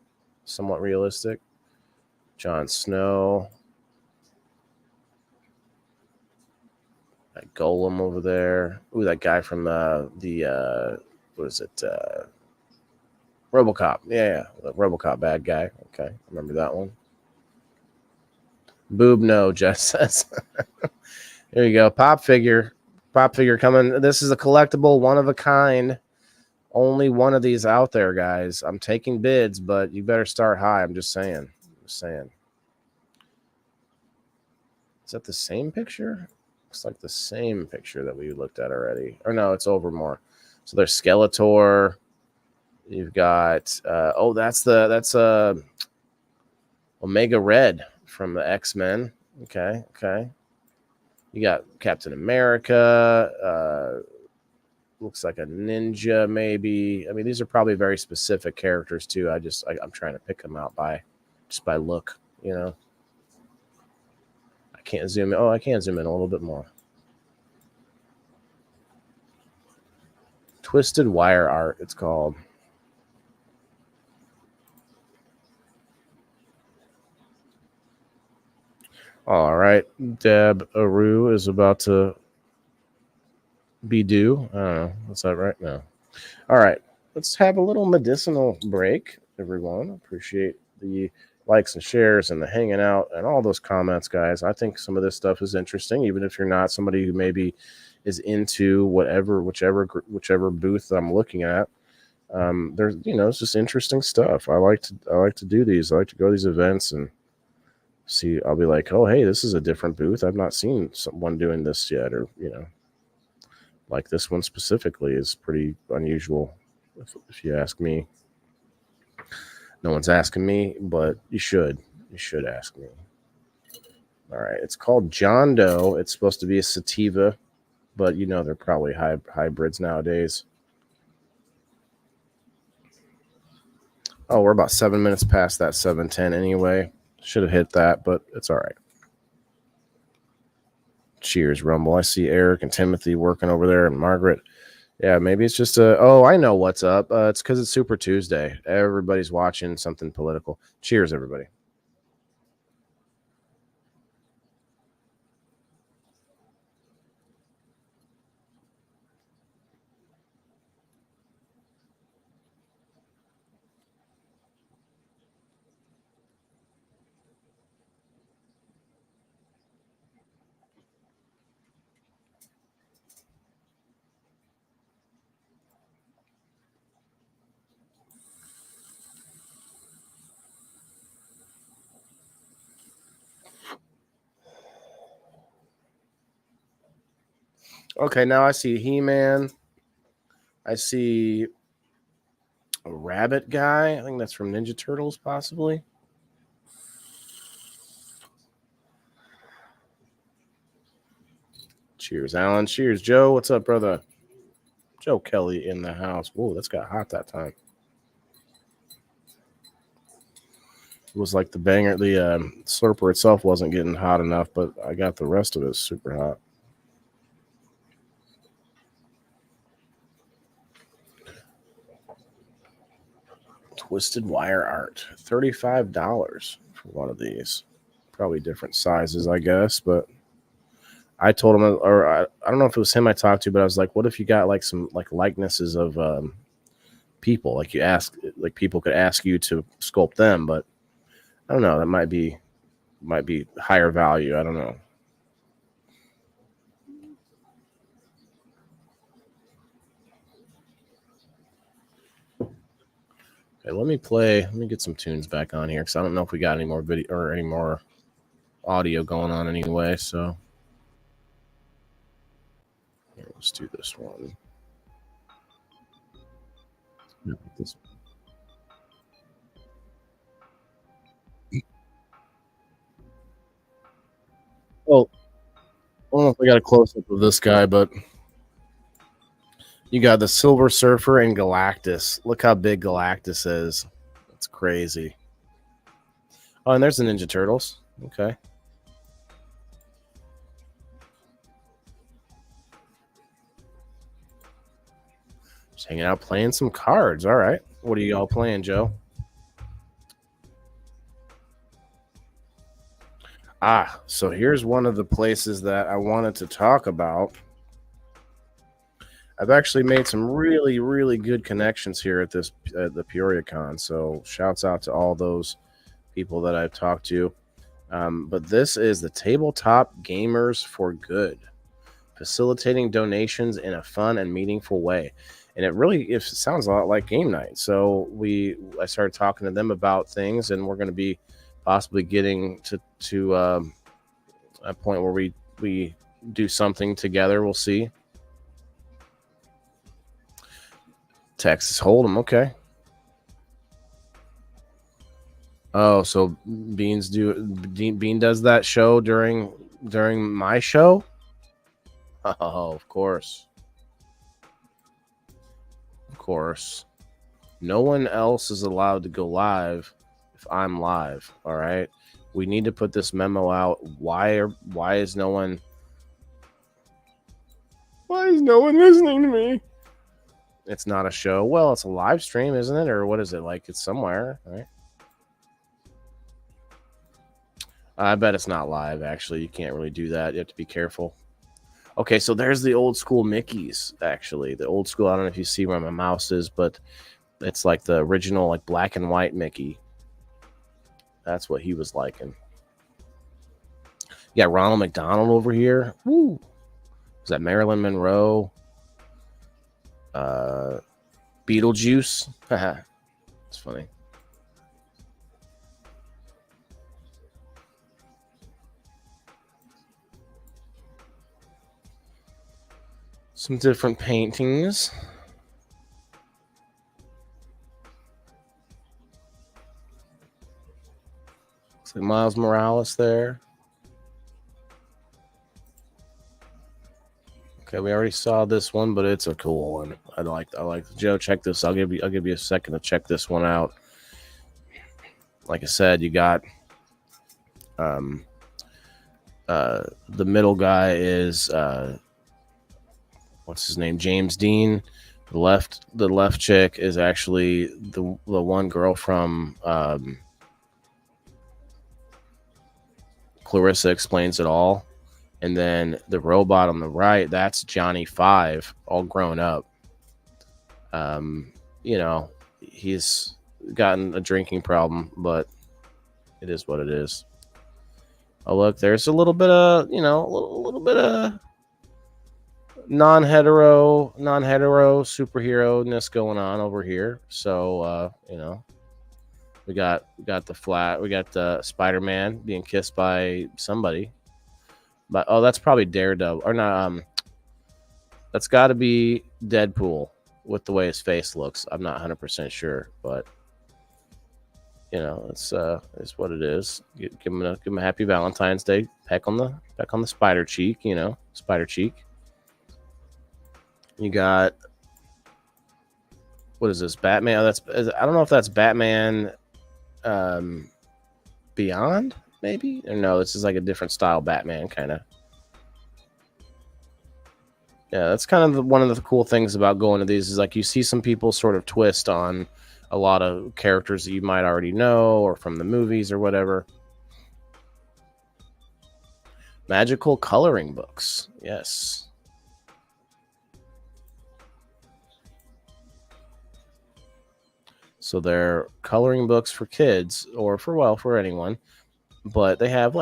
Somewhat realistic. Jon Snow. That Golem over there. Ooh, that guy from the what is it? RoboCop. Yeah, the RoboCop bad guy. Okay, I remember that one. Boob no, Jess says. There you go. Pop figure coming. This is a collectible, one of a kind. Only one of these out there, guys. I'm taking bids, but you better start high. I'm just saying. Is that the same picture? Looks like the same picture that we looked at already. Or no, it's Overmore. So there's Skeletor. You've got that's Omega Red from the X-Men. Okay. You got Captain America. Looks like a ninja, maybe. I mean, these are probably very specific characters too. I'm trying to pick them out by look. I can't zoom in. Oh, I can zoom in a little bit more. Twisted Wire Art, it's called. All right, Deb Aru is about to be due. I don't know. What's that right now? All right, let's have a little medicinal break, everyone. Appreciate the likes and shares and the hanging out and all those comments, guys. I think some of this stuff is interesting, even if you're not somebody who maybe is into whichever booth I'm looking at. There's it's just interesting stuff. I like to do these. I like to go to these events and see. I'll be like, oh, hey, this is a different booth. I've not seen someone doing this yet, or Like this one specifically is pretty unusual, if you ask me. No one's asking me, but you should. You should ask me. All right, it's called John Doe. It's supposed to be a sativa, but you know they're probably hybrids nowadays. Oh, we're about 7 minutes past that 7:10 anyway. Should have hit that, but it's all right. Cheers, Rumble. I see Eric and Timothy working over there, and Margaret. Yeah, maybe it's just a. Oh, I know what's up. It's because it's Super Tuesday. Everybody's watching something political. Cheers, everybody. Okay, now I see He-Man. I see a rabbit guy. I think that's from Ninja Turtles, possibly. Cheers, Alan. Cheers, Joe. What's up, brother? Joe Kelly in the house. Whoa, that's got hot that time. It was like the banger. The slurper itself wasn't getting hot enough, but I got the rest of it super hot. Twisted wire art, $35 for one of these. Probably different sizes, I guess. But I told him, or I don't know if it was him I talked to, but I was like, "What if you got like some like likenesses of people? Like you ask, like people could ask you to sculpt them, but I don't know. That might be higher value. I don't know." Okay, let me get some tunes back on here because I don't know if we got any more video or any more audio going on anyway. So here, let's do this one. No, this one. Well, I don't know if we got a close up of this guy, but you got the Silver Surfer and Galactus. Look how big Galactus is. That's crazy. Oh, and there's the Ninja Turtles. Okay. Just hanging out playing some cards. All right. What are you all playing, Joe? So here's one of the places that I wanted to talk about. I've actually made some really, really good connections here at the PeoriaCon. So shouts out to all those people that I've talked to. But this is the Tabletop Gamers for Good, facilitating donations in a fun and meaningful way. And it sounds a lot like game night. So I started talking to them about things, and we're going to be possibly getting to a point where we do something together. We'll see. Texas Hold'em, okay. Oh, so Bean does that show during my show? Oh, of course. Of course. No one else is allowed to go live if I'm live, all right? We need to put this memo out. Why is no one listening to me? It's not a show. Well, it's a live stream, isn't it? Or what is it? Like it's somewhere, right? I bet it's not live, actually. You can't really do that. You have to be careful. Okay, so there's the old school Mickeys, actually. The old school, I don't know if you see where my mouse is, but it's like the original, like black and white Mickey. That's what he was liking. You got Ronald McDonald over here. Woo. Is that Marilyn Monroe? Beetlejuice. It's funny. Some different paintings. Looks like Miles Morales there. Okay, we already saw this one, but it's a cool one. I like Joe, check this. I'll give you a second to check this one out. Like I said, you got the middle guy is what's his name? James Dean. The left chick is actually the one girl from Clarissa Explains It All. And then the robot on the right, that's Johnny Five, all grown up. He's gotten a drinking problem, but it is what it is. Oh, look, there's a little bit of, a little bit of non-hetero superhero-ness going on over here. So, we got the Spider-Man being kissed by somebody. But that's probably Daredevil or not. That's got to be Deadpool with the way his face looks. I'm not 100% sure, but it's what it is. Give him a happy Valentine's Day. Peck on the spider cheek. Spider cheek. You got, what is this? Batman. I don't know if that's Batman Beyond. Maybe, or no, this is like a different style Batman kind of. Yeah, that's kind of one of the cool things about going to these is like you see some people sort of twist on a lot of characters that you might already know or from the movies or whatever. Magical coloring books, yes. So they're coloring books for kids or for anyone. But they have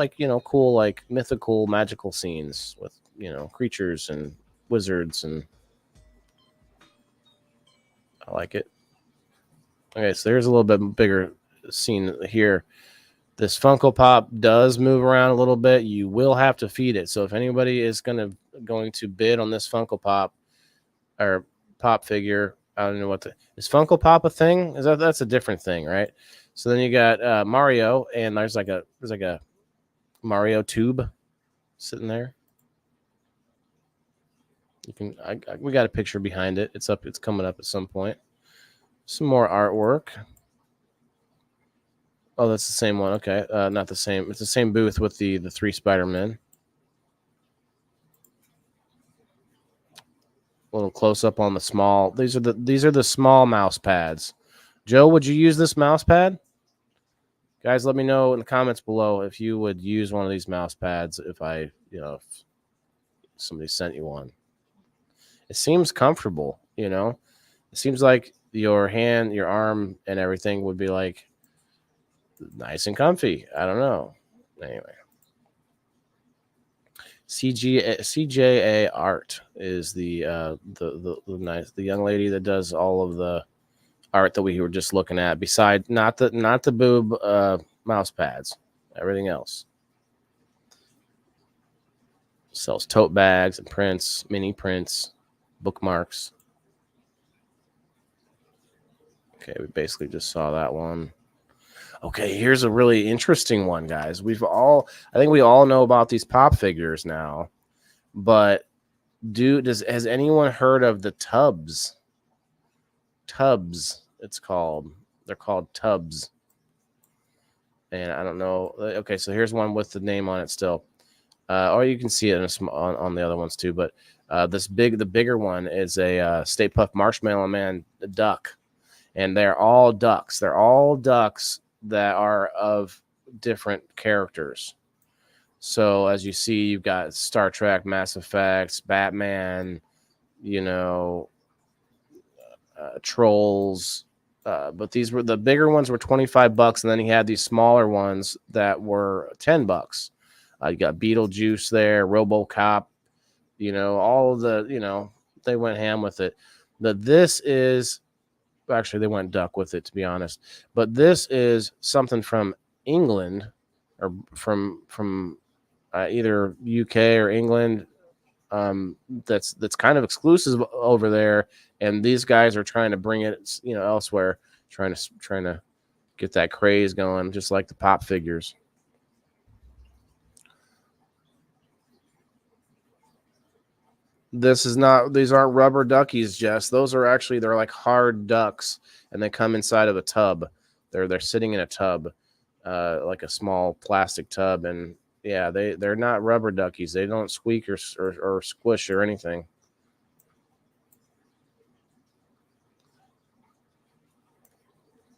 cool mythical magical scenes with creatures and wizards, and I like it. Okay, so there's a little bit bigger scene here. This Funko Pop does move around a little bit. You will have to feed it. So if anybody is going to bid on this Funko Pop or pop figure, I don't know is Funko Pop a thing? That's a different thing, right? So then you got Mario, and there's like a Mario tube sitting there. You can we got a picture behind it. It's coming up at some point. Some more artwork. Oh, that's the same one. Okay, not the same. It's the same booth with the three Spider-Men. A little close up on the small. These are the small mouse pads. Joe, would you use this mouse pad? Guys, let me know in the comments below if you would use one of these mouse pads if if somebody sent you one. It seems comfortable, It seems like your hand, your arm, and everything would be like nice and comfy. I don't know. Anyway. CJA Art is the young lady that does all of the art that we were just looking at, beside not the boob mouse pads, everything else. Sells tote bags and prints, mini prints, bookmarks. Okay, we basically just saw that one. Okay, here's a really interesting one, guys. I think we all know about these pop figures now, but has anyone heard of the tubs? Tubs, it's called. They're called tubs. And I don't know. Okay, so here's one with the name on it still. Or you can see it on the other ones too. But the bigger one is a Stay Puft Marshmallow Man duck. And they're all ducks. They're all ducks that are of different characters. So as you see, you've got Star Trek, Mass Effect, Batman, Trolls. But the bigger ones were $25, and then he had these smaller ones that were $10. You got Beetlejuice there, RoboCop, all of the, they went ham with it. But this is, actually they went duck with it, to be honest. But this is something from England, or from either UK or England. that's kind of exclusive over there, and these guys are trying to bring it, elsewhere, trying to get that craze going, just like the pop figures. These aren't rubber duckies, Jess. Those are actually, they're like hard ducks, and they come inside of a tub. They're sitting in a tub, like a small plastic tub, and yeah, they're not rubber duckies. They don't squeak or squish or anything.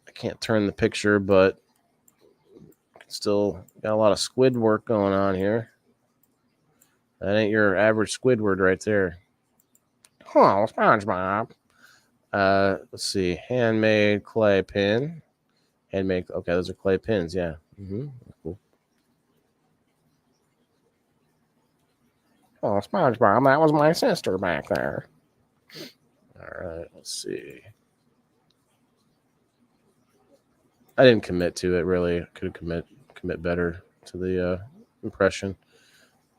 I can't turn the picture, but still got a lot of squid work going on here. That ain't your average Squidward right there. Oh, SpongeBob. Let's see. Handmade clay pin. Handmade. Okay, those are clay pins. Yeah. Cool. Oh, SpongeBob, that was my sister back there. All right. Let's see. I didn't commit to it really. Could commit better to the impression.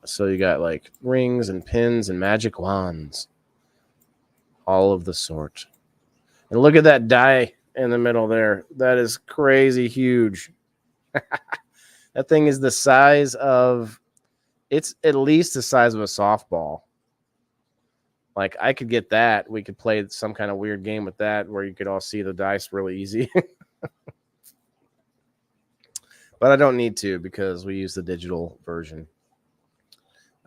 So you got like rings and pins and magic wands, all of the sort. And look at that die in the middle there. That is crazy huge. That thing is the size of, it's at least the size of a softball. Like I could get that. We could play some kind of weird game with that where you could all see the dice really easy. But I don't need to because we use the digital version.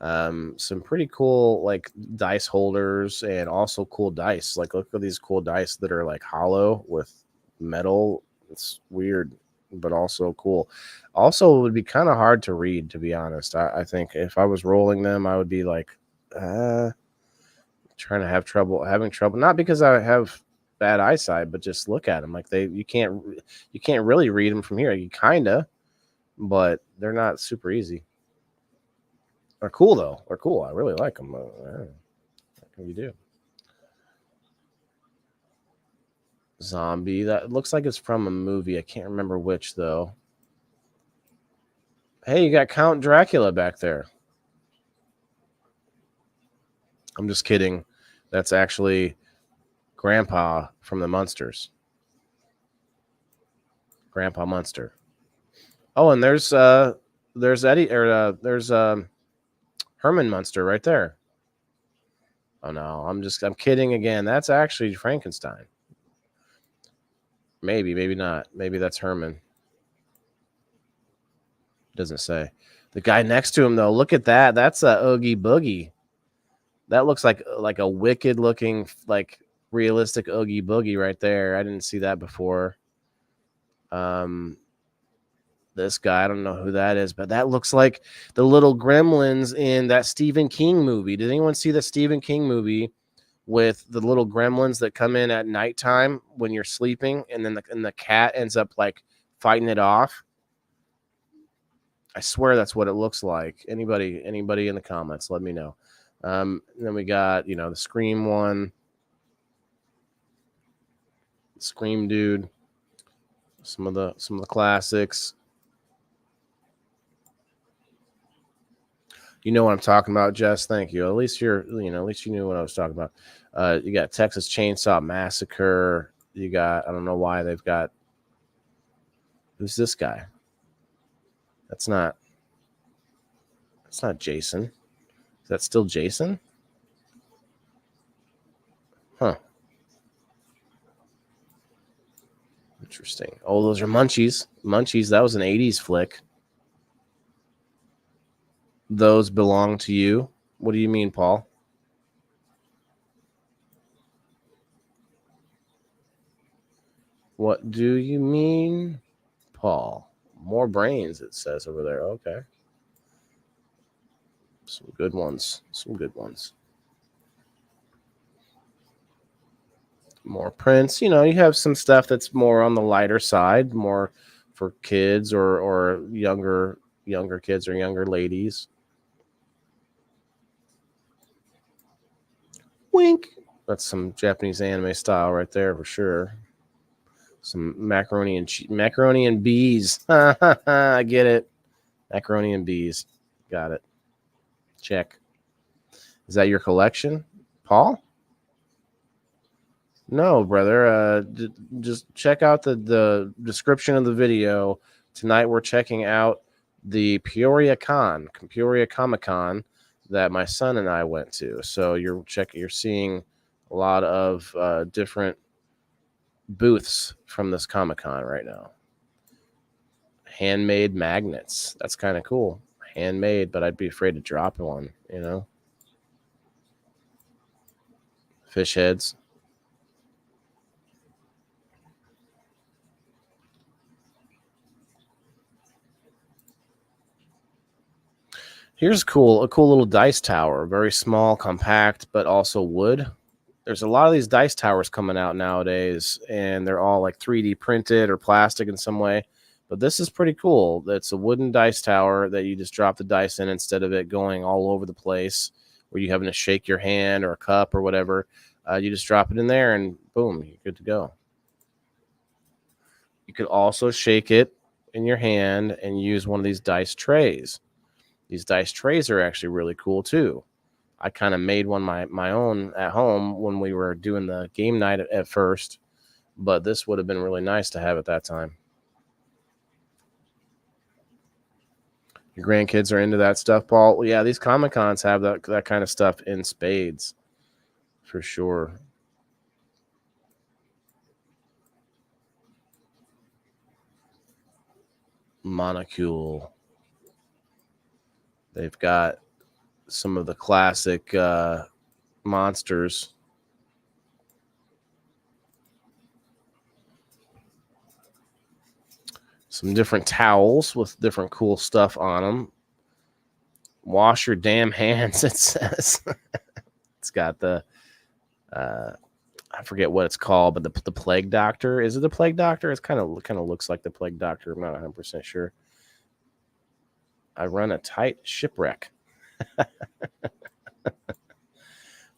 Some pretty cool like dice holders and also cool dice. Like look at these cool dice that are like hollow with metal. It's weird, but also cool. Also, it would be kind of hard to read, to be honest. I think if I was rolling them, I would be like having trouble. Not because I have bad eyesight, but just look at them. Like you can't really read them from here. You kinda, but they're not super easy. They're cool though. They're cool. I really like them. What can you do? Zombie. That looks like it's from a movie. I can't remember which though. Hey, you got Count Dracula back there. I'm just kidding. That's actually Grandpa from the Munsters. Grandpa Munster. Oh, and there's Eddie, or there's Herman Munster right there. Oh no, I'm kidding again. That's actually Frankenstein. Maybe not. Maybe that's Herman. Doesn't say. The guy next to him though, look at that. That's a Oogie Boogie. That looks like a wicked looking, like realistic Oogie Boogie right there. I didn't see that before. This guy, I don't know who that is, but that looks like the little gremlins in that Stephen King movie. Did anyone see the Stephen King movie with the little gremlins that come in at nighttime when you're sleeping, and then the cat ends up like fighting it off? I swear that's what it looks like. Anybody in the comments, let me know. Then we got, the Scream one. Scream dude. Some of the classics. You know what I'm talking about, Jess. Thank you. At least you knew what I was talking about. You got Texas Chainsaw Massacre. You got, I don't know why they've got, who's this guy? That's not Jason. Is that still Jason? Huh. Interesting. Oh, those are Munchies. Munchies, that was an 80s flick. Those belong to you. What do you mean, Paul? What do you mean, Paul? More brains, it says over there. Okay. Some good ones. More prints. You have some stuff that's more on the lighter side, more for kids or younger kids or younger ladies. Wink. That's some Japanese anime style right there for sure. Some macaroni and bees. I get it. Macaroni and bees. Got it. Check. Is that your collection, Paul? No, brother. Just check out the description of the video. Tonight we're checking out the Peoria Comic Con that my son and I went to. So you're seeing a lot of different booths from this Comic Con right now. Handmade magnets. That's kind of cool. Handmade, but I'd be afraid to drop one, you know. Fish heads. Here's a cool little dice tower. Very small, compact, but also wood. There's a lot of these dice towers coming out nowadays, and they're all like 3D printed or plastic in some way. But this is pretty cool. It's a wooden dice tower that you just drop the dice in instead of it going all over the place where you having to shake your hand or a cup or whatever. You just drop it in there and boom, you're good to go. You could also shake it in your hand and use one of these dice trays. These dice trays are actually really cool too. I kind of made one my own at home when we were doing the game night at first, but this would have been really nice to have at that time. Your grandkids are into that stuff, Paul? Well, yeah, these Comic-Cons have that kind of stuff in spades, for sure. Monocule. They've got some of the classic monsters. Some different towels with different cool stuff on them. Wash your damn hands, it says. It's got the, I forget what it's called, but the Plague Doctor. Is it the Plague Doctor? It's kind of looks like the Plague Doctor. I'm not 100% sure. I run a tight shipwreck.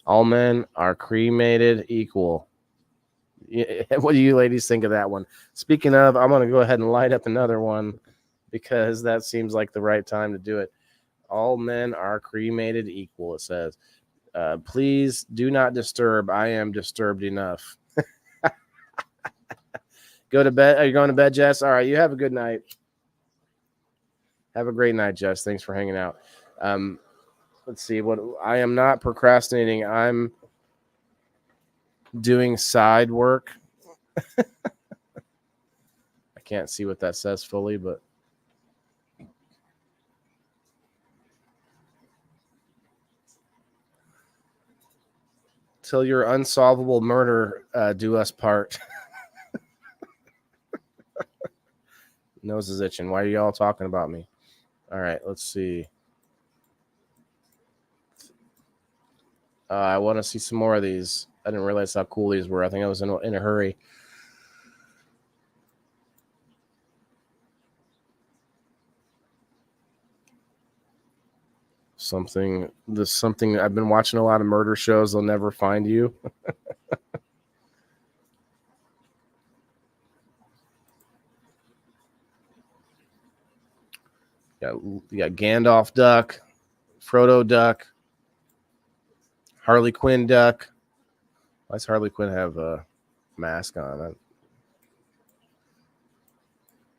All men are cremated equal. What do you ladies think of that one? Speaking of, I'm going to go ahead and light up another one because that seems like the right time to do it. All men are cremated equal, it says. Please do not disturb. I am disturbed enough. Go to bed. Are you going to bed, Jess? All right, you have a good night. Have a great night, Jess. Thanks for hanging out. Let's see. What I am not procrastinating. I'm doing side work. I can't see what that says fully, but till your unsolvable murder do us part. Nose is itching. Why are y'all talking about me? All right, let's see. I want to see some more of these. I didn't realize how cool these were. I think I was in a hurry. Something I've been watching a lot of murder shows. They'll never find you. You got Gandalf duck, Frodo duck, Harley Quinn duck. Why does Harley Quinn have a mask on?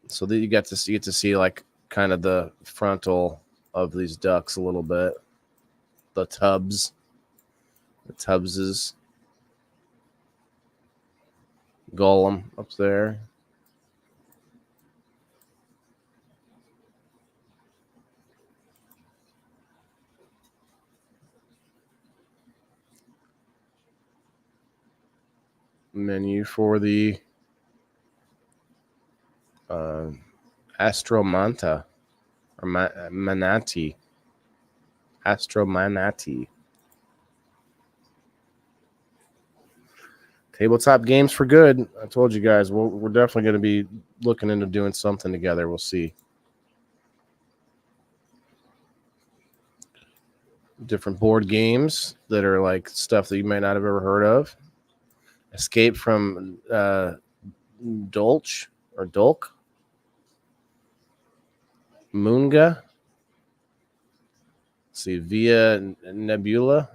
So that you get to see like kind of the frontal of these ducks a little bit. The Tubses. Gollum up there. Menu for the Astromanta or Manati. Astromanati. Tabletop games for good. I told you guys we're definitely going to be looking into doing something together. We'll see. Different board games that are like stuff that you may not have ever heard of. Escape from Dolch or Dolk. Moonga. see, Via Nebula.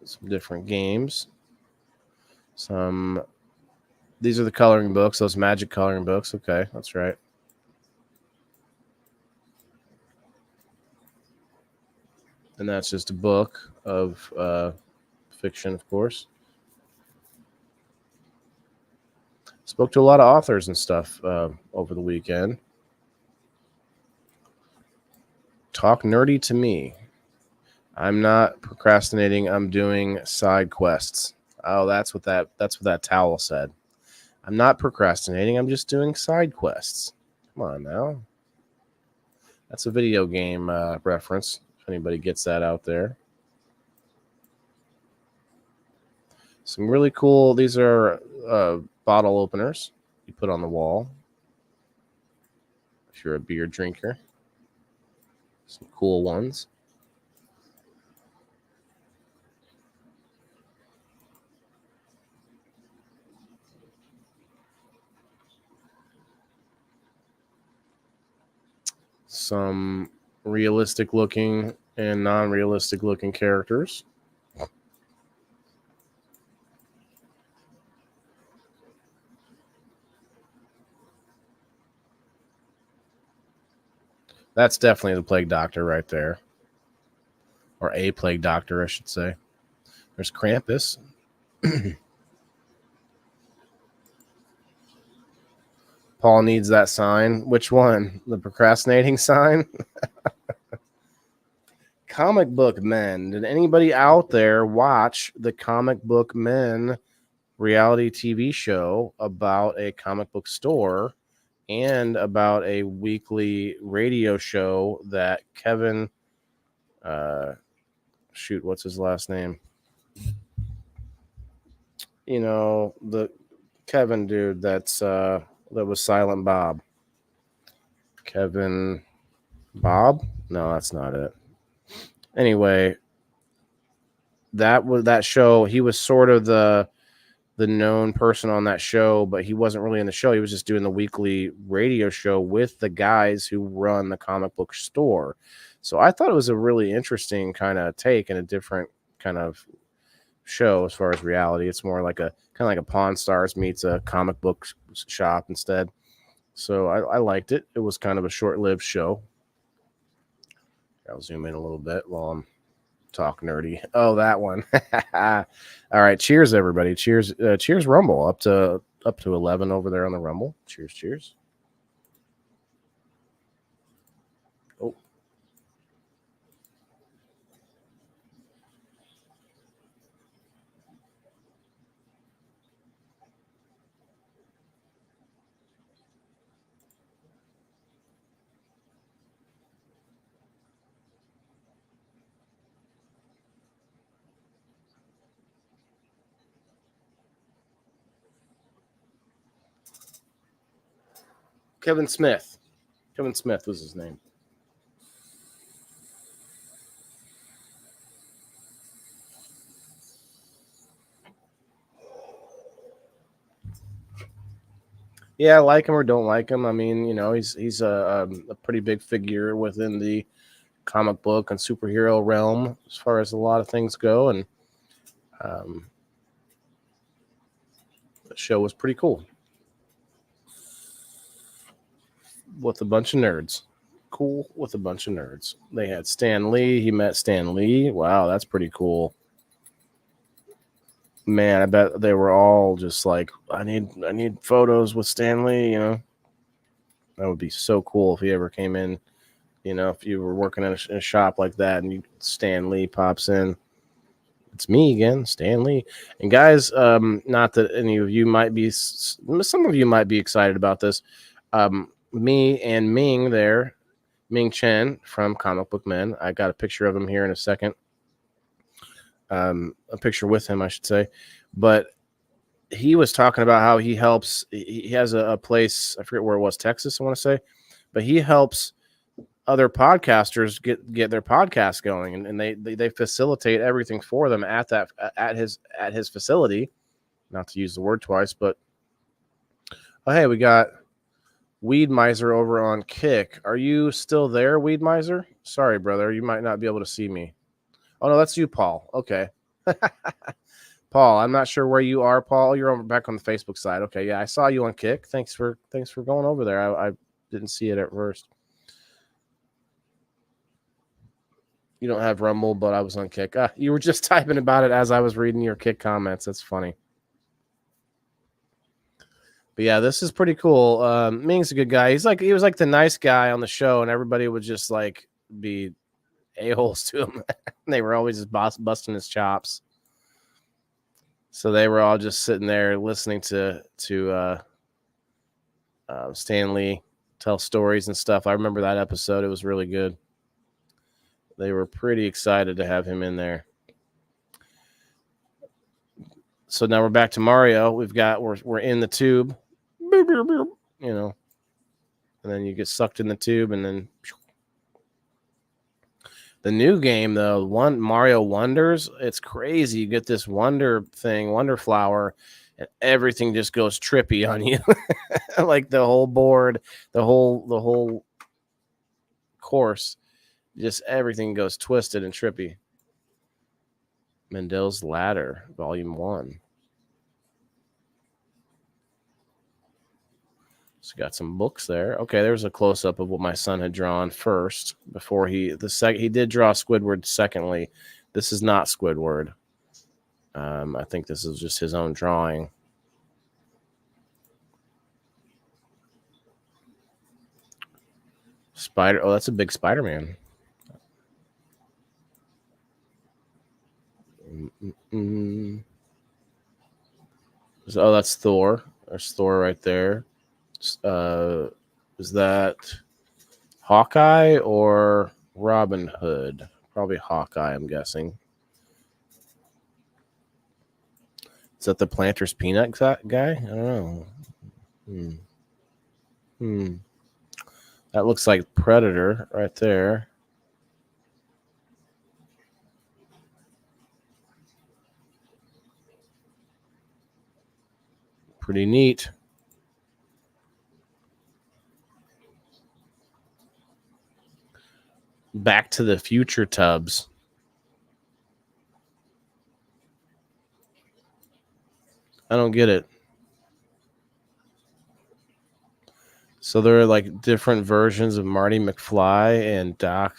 Some different games. These are the coloring books, those magic coloring books. Okay, that's right. And that's just a book of fiction, of course. Spoke to a lot of authors and stuff over the weekend. Talk nerdy to me. I'm not procrastinating. I'm doing side quests. Oh, that's what that towel said. I'm not procrastinating. I'm just doing side quests. Come on now. That's a video game reference, if anybody gets that out there. Some really cool, these are bottle openers you put on the wall if you're a beer drinker. Some cool ones. Some realistic looking and non-realistic looking characters. That's definitely the Plague Doctor right there. Or a Plague Doctor, I should say. There's Krampus. Paul needs that sign. Which one? The procrastinating sign? Comic Book Men. Did anybody out there watch the Comic Book Men reality TV show about a comic book store and about a weekly radio show that Kevin, what's his last name? You know, the Kevin dude that was Silent Bob. Kevin Bob? No, that's not it. Anyway, that show. He was sort of the known person on that show, but he wasn't really in the show. He was just doing the weekly radio show with the guys who run the comic book store. So I thought it was a really interesting kind of take and a different kind of show as far as reality. It's more like a kind of like a Pawn Stars meets a comic book shop instead. So I liked it. It was kind of a short-lived show. I'll zoom in a little bit while I'm talk nerdy. Oh, that one. All right. Cheers, everybody. Cheers. Cheers, Rumble. Up to 11 over there on the Rumble. Cheers. Oh. Kevin Smith. Kevin Smith was his name. Yeah, I like him or don't like him. I mean, you know, he's a pretty big figure within the comic book and superhero realm as far as a lot of things go, and the show was pretty cool with a bunch of nerds. Cool with a bunch of nerds. They had Stan Lee. He met Stan Lee. Wow, that's pretty cool. Man, I bet they were all just like, I need photos with Stan Lee, you know. That would be so cool if he ever came in, you know, if you were working in a shop like that and Stan Lee pops in. It's me again, Stan Lee. And guys, not that any of you might be, some of you might be excited about this. Me and Ming there, Ming Chen from Comic Book Men. I got a picture of him here in a second. A picture with him, I should say. But he was talking about how he helps. He has a place, I forget where it was, Texas, I want to say. But he helps other podcasters get their podcast going, and they facilitate everything for them at his facility. Not to use the word twice, but oh hey, we got Weed Miser over on Kick. Are you still there, Weed Miser? Sorry, brother. You might not be able to see me. Oh, no, that's you, Paul. Okay. Paul, I'm not sure where you are, Paul. You're over back on the Facebook side. Okay, yeah, I saw you on Kick. Thanks for going over there. I didn't see it at first. You don't have Rumble, but I was on Kick. You were just typing about it as I was reading your Kick comments. That's funny. But yeah, this is pretty cool. Ming's a good guy. He was like the nice guy on the show, and everybody would just like be a-holes to him. They were always just busting his chops. So they were all just sitting there listening to Stan Lee tell stories and stuff. I remember that episode. It was really good. They were pretty excited to have him in there. So now we're back to Mario. We're in the tube, you know, and then you get sucked in the tube, and then the new game though, Mario Wonders, it's crazy. You get this wonder flower, and everything just goes trippy on you, like the whole board, the whole course. Just everything goes twisted and trippy. Mendel's Ladder, Volume 1. So got some books there. Okay, there's a close-up of what my son had drawn first before he did draw Squidward secondly. This is not Squidward. I think this is just his own drawing. Spider. Oh, that's a big Spider-Man. Oh, that's Thor. There's Thor right there. Is that Hawkeye or Robin Hood? Probably Hawkeye, I'm guessing. Is that the Planters Peanut guy? I don't know. That looks like Predator right there. Pretty neat. Back to the Future tubs. I don't get it. So there are like different versions of Marty McFly and Doc.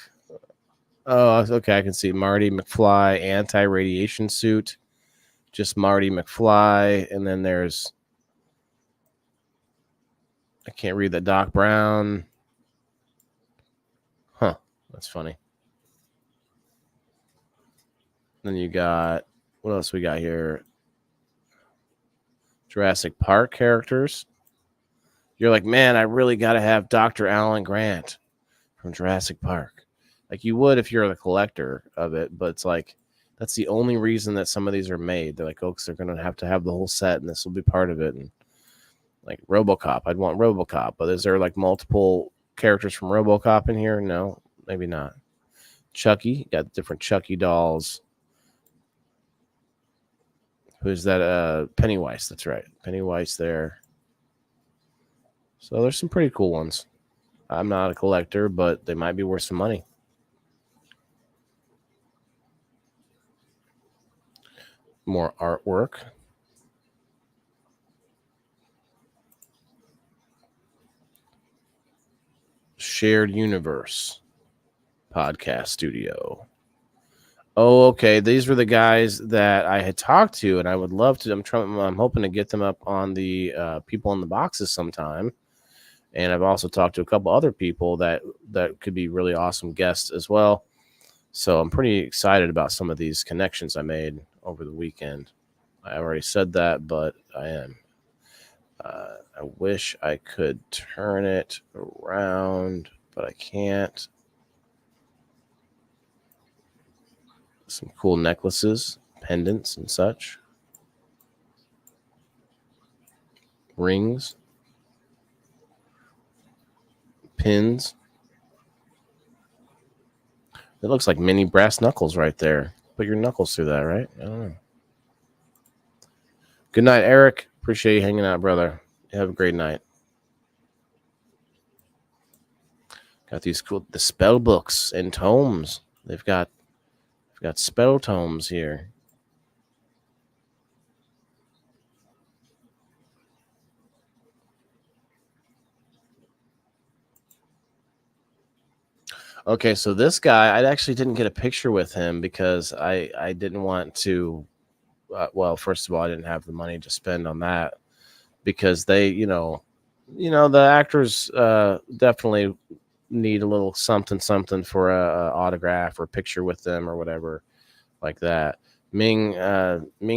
Oh, okay. I can see Marty McFly anti-radiation suit. Just Marty McFly. And then there's, I can't read that, Doc Brown. Huh. That's funny. Then you got, what else we got here? Jurassic Park characters. You're like, man, I really got to have Dr. Alan Grant from Jurassic Park. Like you would if you're the collector of it, but it's like, that's the only reason that some of these are made. They're like, oh, because they're going to have the whole set, and this will be part of it. And like RoboCop, I'd want RoboCop, but is there like multiple characters from RoboCop in here? No, maybe not. Chucky, got different Chucky dolls. Who's that? Pennywise, that's right. Pennywise there. So there's some pretty cool ones. I'm not a collector, but they might be worth some money. More artwork. Shared Universe podcast studio. Oh, okay. These were the guys that I had talked to, and I would love to. I'm hoping to get them up on the People in the Boxes sometime. And I've also talked to a couple other people that could be really awesome guests as well. So I'm pretty excited about some of these connections I made over the weekend. I already said that, but I am. I wish I could turn it around, but I can't. Some cool necklaces, pendants, and such. Rings. Pins. It looks like mini brass knuckles right there. Put your knuckles through that, right? I don't know. Good night, Eric. Appreciate you hanging out, brother. Have a great night. Got these cool the spell books and tomes. They've got spell tomes here. Okay, so this guy, I actually didn't get a picture with him because I didn't want to. Well, first of all, I didn't have the money to spend on that because they, the actors definitely need a little something for a autograph or picture with them or whatever like that. Ming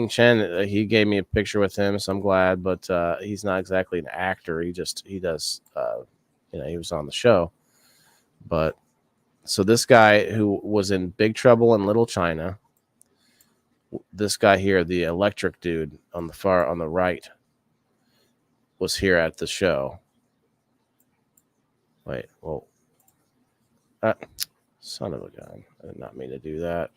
Chen, he gave me a picture with him, so I'm glad. But he's not exactly an actor. He does. He was on the show, but. So this guy who was in Big Trouble in Little China, this guy here, the electric dude on the right, was here at the show. Wait, well, son of a gun! I did not mean to do that.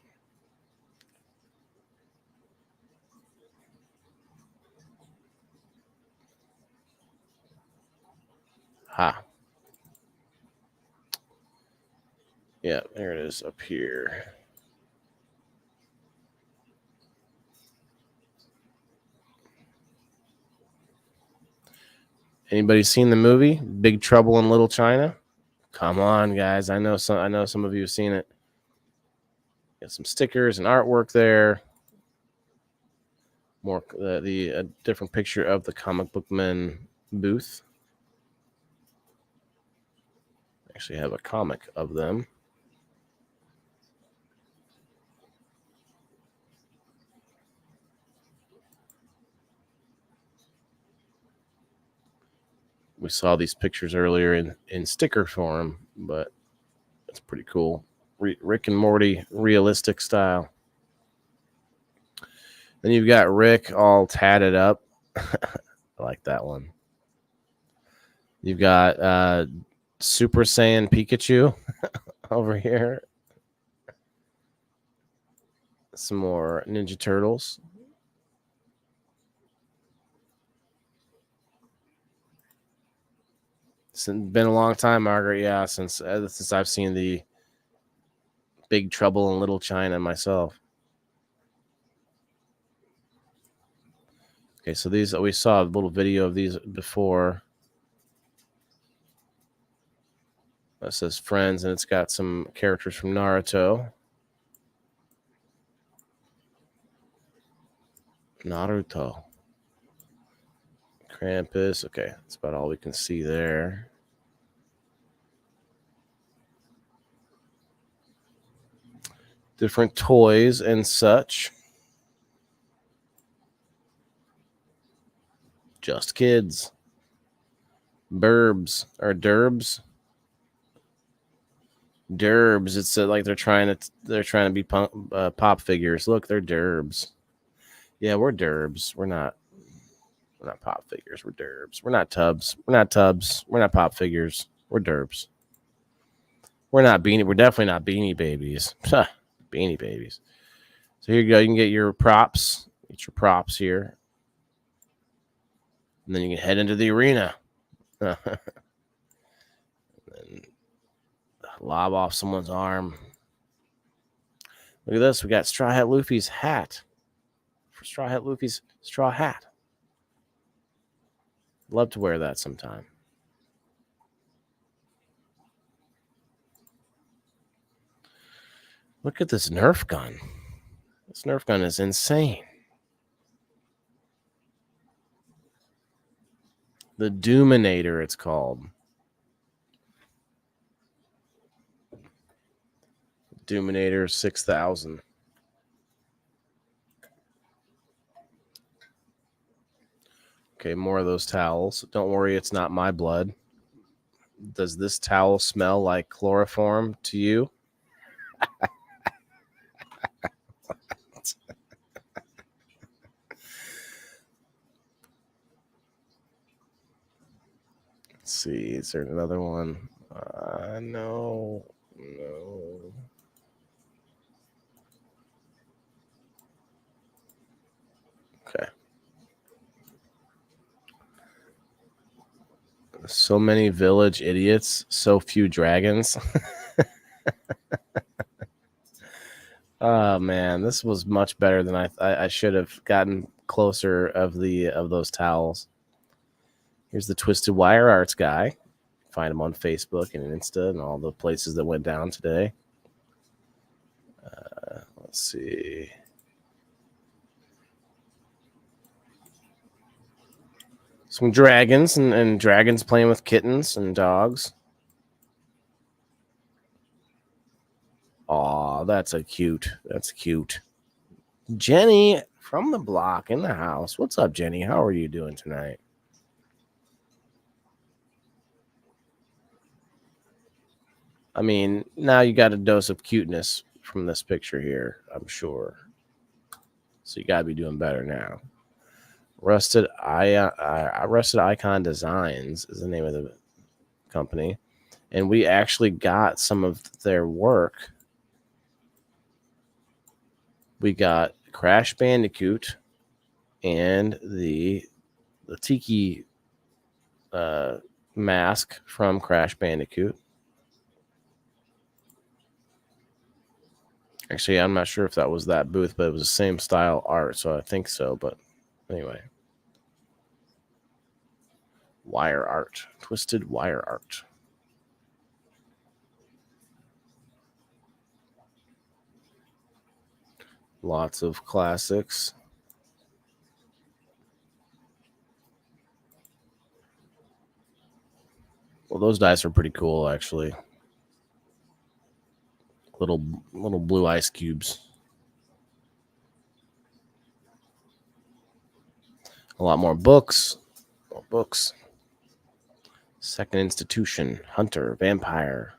Ha. Yeah, there it is up here. Anybody seen the movie Big Trouble in Little China? Come on, guys! I know some of you have seen it. Got some stickers and artwork there. More the different picture of the comic book men booth. Actually have a comic of them. We saw these pictures earlier in sticker form, but it's pretty cool. Rick and Morty realistic style. Then you've got Rick all tatted up. I like that one. You've got Super Saiyan Pikachu over here. Some more Ninja Turtles. It's been a long time, Margaret. Yeah, since I've seen the Big Trouble in Little China myself. Okay, so these we saw a little video of these before. It says Friends, and it's got some characters from Naruto. Krampus. Okay, that's about all we can see there. Different toys and such. Just kids. Burbs or Derbs. Derbs. It's like they're trying to be pop figures. Look, they're Derbs. Yeah, we're Derbs. We're not pop figures. We're Derbs. We're not tubs. We're not tubs. We're not pop figures. We're Derbs. We're definitely not Beanie Babies. Beanie Babies. So here you go. You can get your props. Get your props here. And then you can head into the arena. And lob off someone's arm. Look at this. We got Straw Hat Luffy's hat. For Straw Hat Luffy's straw hat. Love to wear that sometime. Look at this Nerf gun. This Nerf gun is insane. The Doominator, it's called. Doominator 6000. Okay, more of those towels. Don't worry, it's not my blood. Does this towel smell like chloroform to you? Let's see, is there another one? No. Okay. So many village idiots, so few dragons. Oh man, this was much better than I should have gotten closer of those towels. Here's the Twisted Wire Arts guy. Find him on Facebook and Insta and all the places that went down today. Let's see. Some dragons and dragons playing with kittens and dogs. Aw, that's cute. Jenny from the block in the house. What's up, Jenny? How are you doing tonight? I mean, now you got a dose of cuteness from this picture here, I'm sure. So you got to be doing better now. Rusted Icon Designs is the name of the company. And we actually got some of their work. We got Crash Bandicoot and the Tiki mask from Crash Bandicoot. Actually, I'm not sure if that was that booth, but it was the same style art, so I think so. But anyway. Wire art. Twisted wire art. Lots of classics. Well, those dice are pretty cool, actually. Little blue ice cubes. A lot more books. More books. Second Institution, Hunter, Vampire.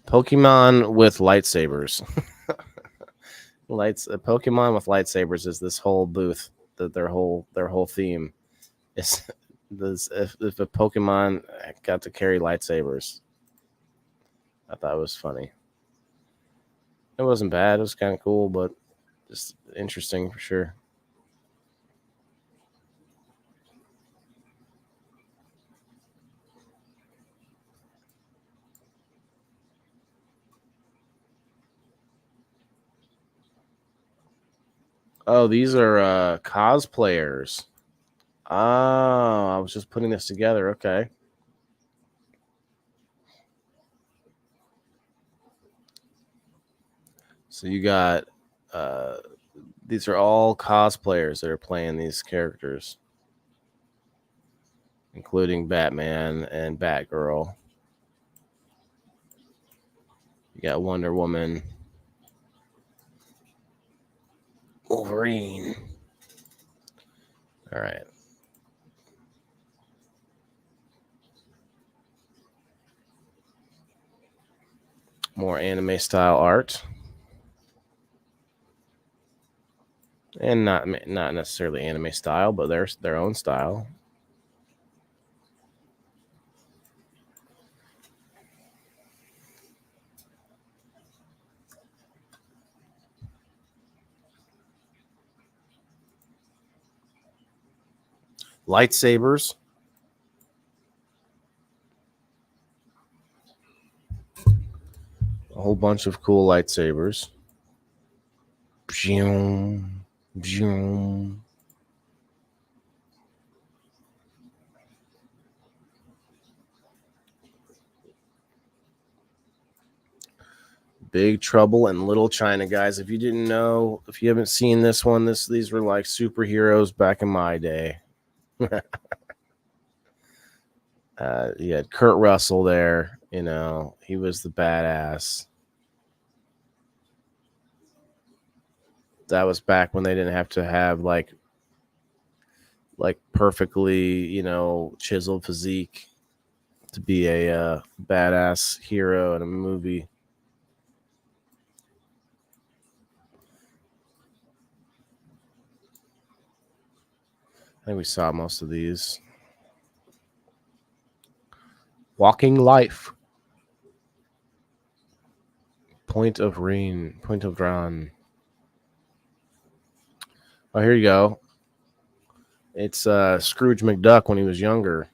Pokemon with lightsabers. Pokemon with lightsabers is this whole booth. That their whole theme is this. If a Pokemon got to carry lightsabers, I thought it was funny. It wasn't bad. It was kind of cool, but just interesting for sure. Oh, these are cosplayers. Oh, I was just putting this together. Okay. So you got these are all cosplayers that are playing these characters, including Batman and Batgirl. You got Wonder Woman, Wolverine. All right. More anime style art. And not necessarily anime style, but their own style. Lightsabers. A whole bunch of cool lightsabers. Boom, boom. Big Trouble in Little China, guys. If you didn't know, if you haven't seen this one, these were like superheroes back in my day. You had Kurt Russell there. You know, he was the badass. That was back when they didn't have to have like perfectly, chiseled physique to be a badass hero in a movie. I think we saw most of these. Walking Life. Point of Drawn. Oh, here you go. It's Scrooge McDuck when he was younger.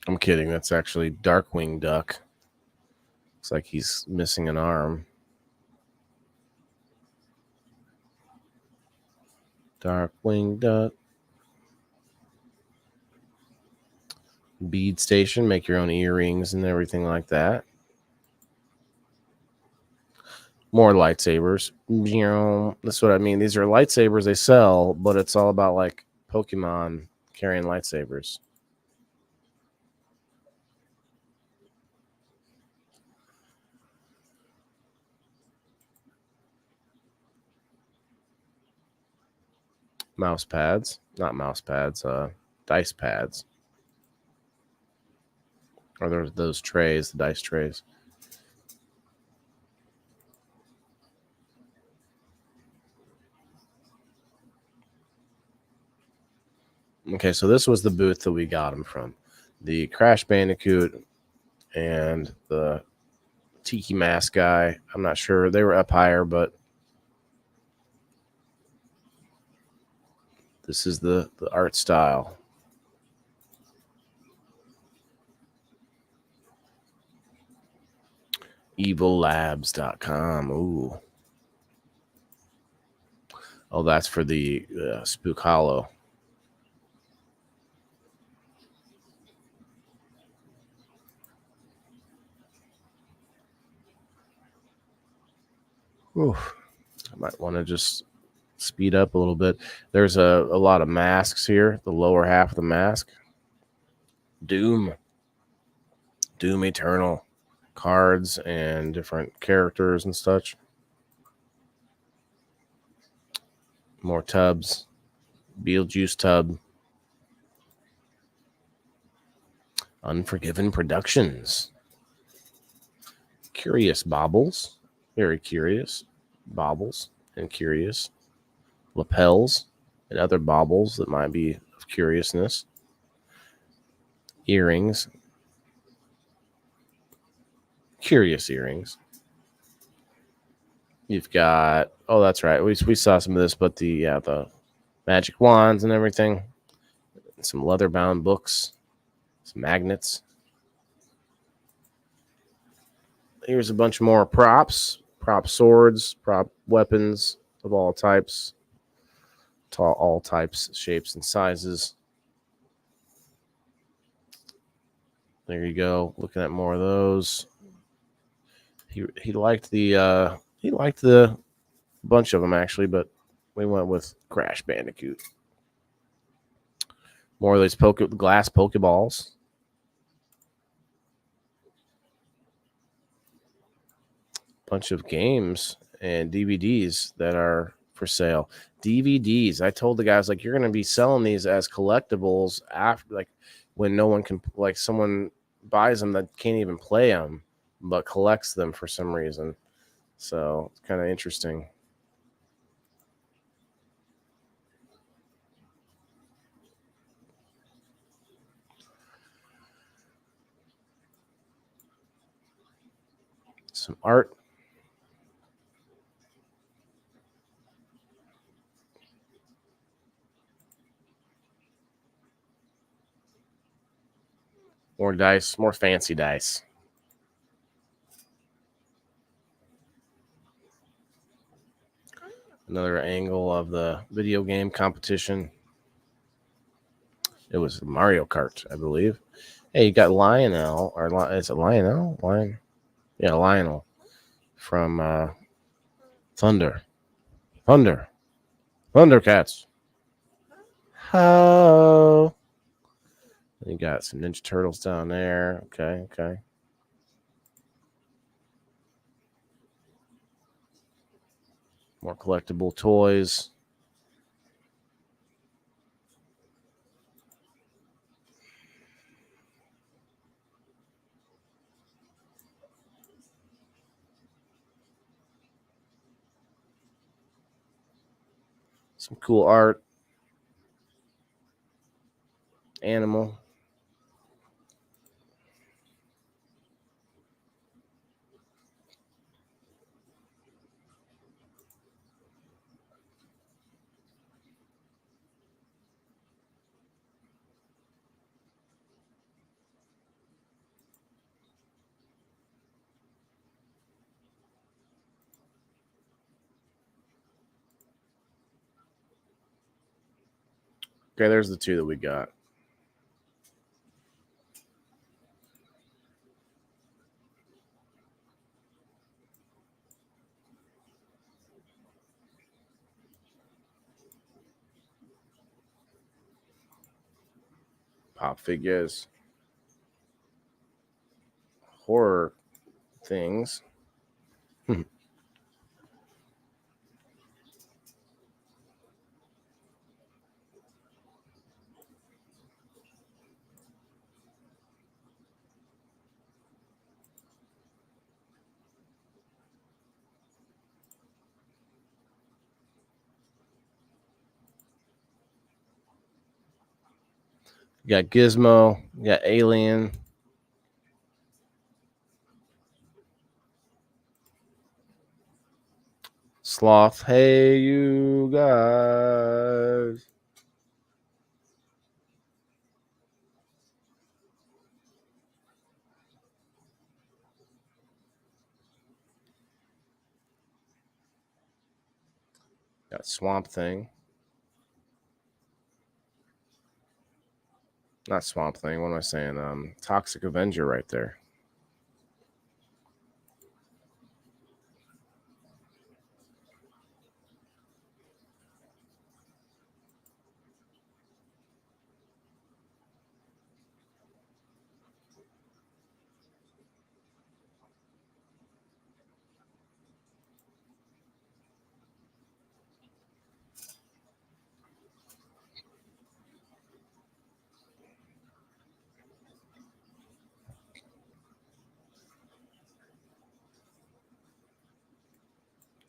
I'm kidding. That's actually Darkwing Duck. Looks like he's missing an arm. Darkwing Duck. Bead station. Make your own earrings and everything like that. More lightsabers. That's what I mean. These are lightsabers they sell, but it's all about like Pokemon carrying lightsabers. Mouse pads. Not mouse pads, dice pads. Or there's those trays, the dice trays. Okay, so this was the booth that we got them from. The Crash Bandicoot and the Tiki Mask guy. I'm not sure. They were up higher, but this is the art style. EvilLabs.com. Ooh. Oh, that's for the Spook Hollow. Oof. I might want to just speed up a little bit. There's a lot of masks here. The lower half of the mask. Doom Eternal. Cards and different characters and such. More tubs. Beetlejuice tub. Unforgiven Productions. Curious Baubles. Very curious. Baubles and curious. Lapels and other baubles that might be of curiousness. Earrings. Curious earrings. You've got, oh, that's right. We saw some of this, but the magic wands and everything. Some leather bound books. Some magnets. Here's a bunch more props. Prop swords, prop weapons of all types. All types, shapes, and sizes. There you go. Looking at more of those. He liked the bunch of them actually, but we went with Crash Bandicoot. More of these glass Pokeballs. Bunch of games and DVDs that are for sale. DVDs. I told the guys, like, you're going to be selling these as collectibles after, like, when no one can, like, someone buys them that can't even play them, but collects them for some reason. So it's kind of interesting. Some art. More dice, more fancy dice. Another angle of the video game competition. It was Mario Kart, I believe. Hey, you got Lionel, or is it Lionel? Yeah, Lionel from Thundercats. Oh. You got some Ninja Turtles down there. Okay. More collectible toys. Some cool art. Animal. Okay, there's the two that we got. Pop figures. Horror things. You got Gizmo. You got Alien. Sloth. Hey, you guys. Got Swamp Thing. Not Swamp Thing. What am I saying? Toxic Avenger right there.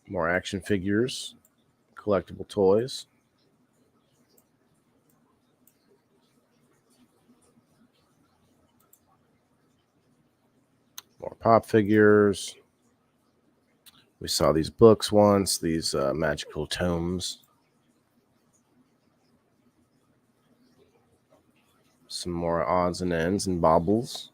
More action figures. Collectible toys. More pop figures. We saw these books once, these magical tomes. Some more odds and ends and baubles.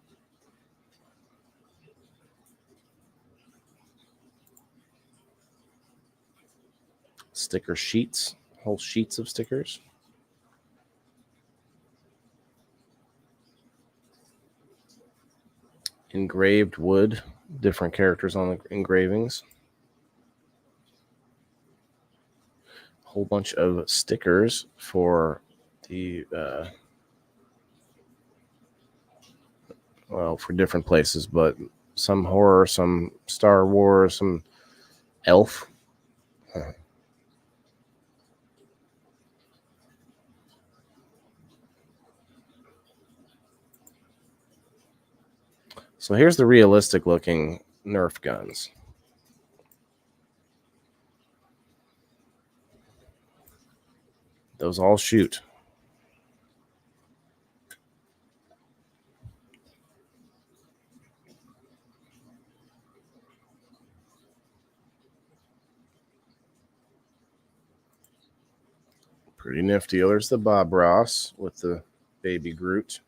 Sticker sheets, whole sheets of stickers. Engraved wood, different characters on the engravings. Whole bunch of stickers for the for different places, but some horror, some Star Wars, some Elf. So here's the realistic looking Nerf guns. Those all shoot. Pretty nifty. Oh, there's the Bob Ross with the baby Groot.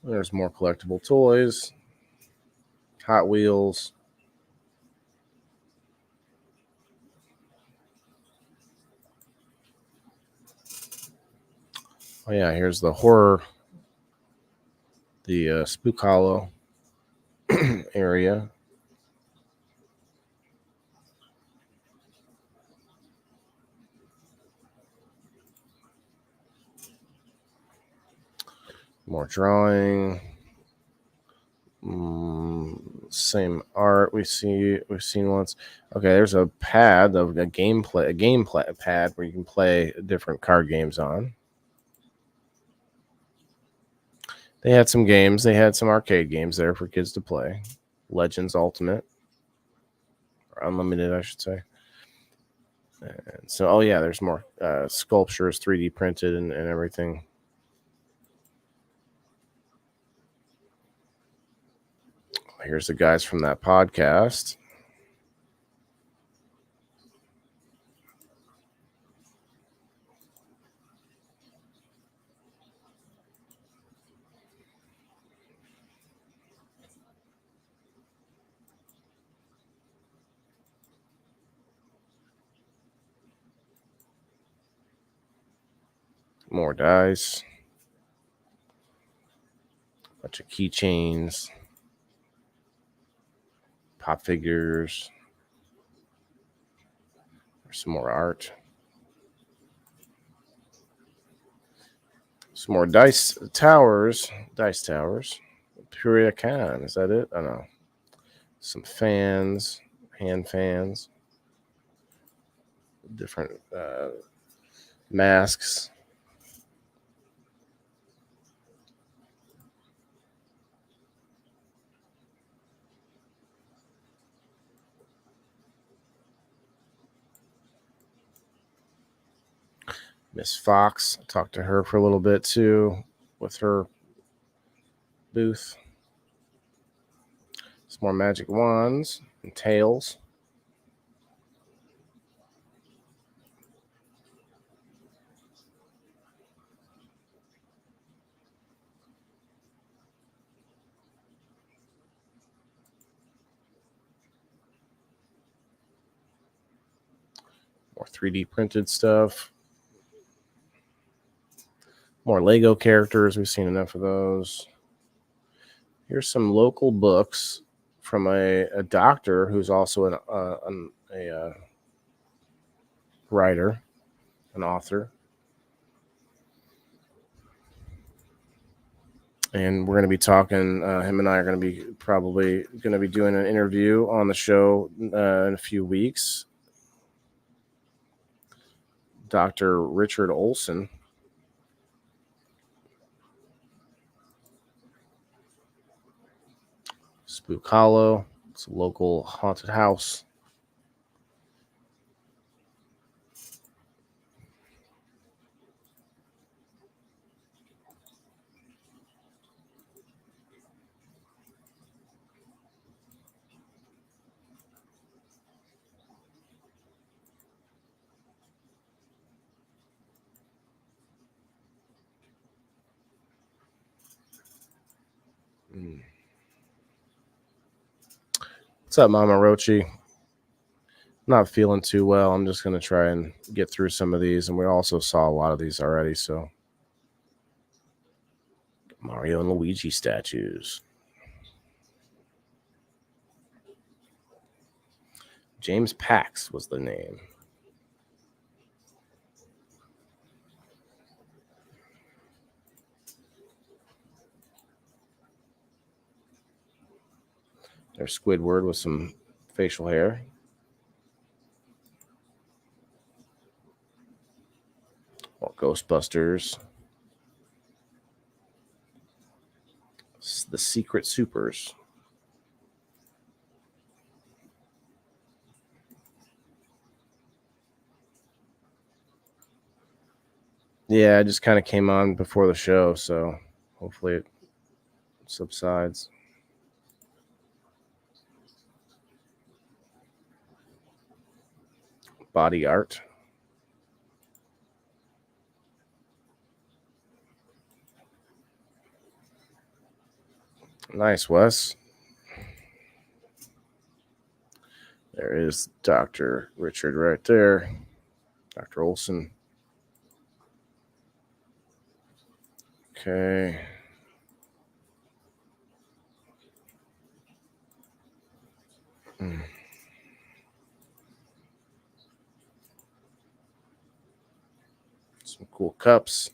There's more collectible toys. Hot Wheels. Oh yeah, here's the horror, the Spook Hollow area. More drawing. Same art we've seen once. Okay, there's a pad of a game pad where you can play different card games on. They had some games. They had some arcade games there for kids to play. Legends Ultimate. Or Unlimited, I should say. And so, oh yeah, there's more sculptures, 3D printed and everything. Here's the guys from that podcast. More dice. Bunch of keychains. Pop figures. There's some more art. Some more dice towers. PeoriaCon, is that it? I don't know. Some fans, hand fans, different masks. Miss Fox, I talked to her for a little bit too with her booth. Some more magic wands and tails. More 3D printed stuff. More Lego characters. We've seen enough of those. Here's some local books from a doctor who's also a writer, an author. And we're going to be talking, him and I are going to be probably going to be doing an interview on the show in a few weeks. Dr. Richard Olson. Spook Hollow. It's a local haunted house. What's up, Mama Rochi? Not feeling too well. I'm just going to try and get through some of these. And we also saw a lot of these already. So Mario and Luigi statues. James Pax was the name. There's Squidward with some facial hair. More Ghostbusters. The Secret Supers. Yeah, it just kind of came on before the show, so hopefully it subsides. Body art. Nice, Wes. There is Dr. Richard right there. Dr. Olson. Okay. Some cool cups.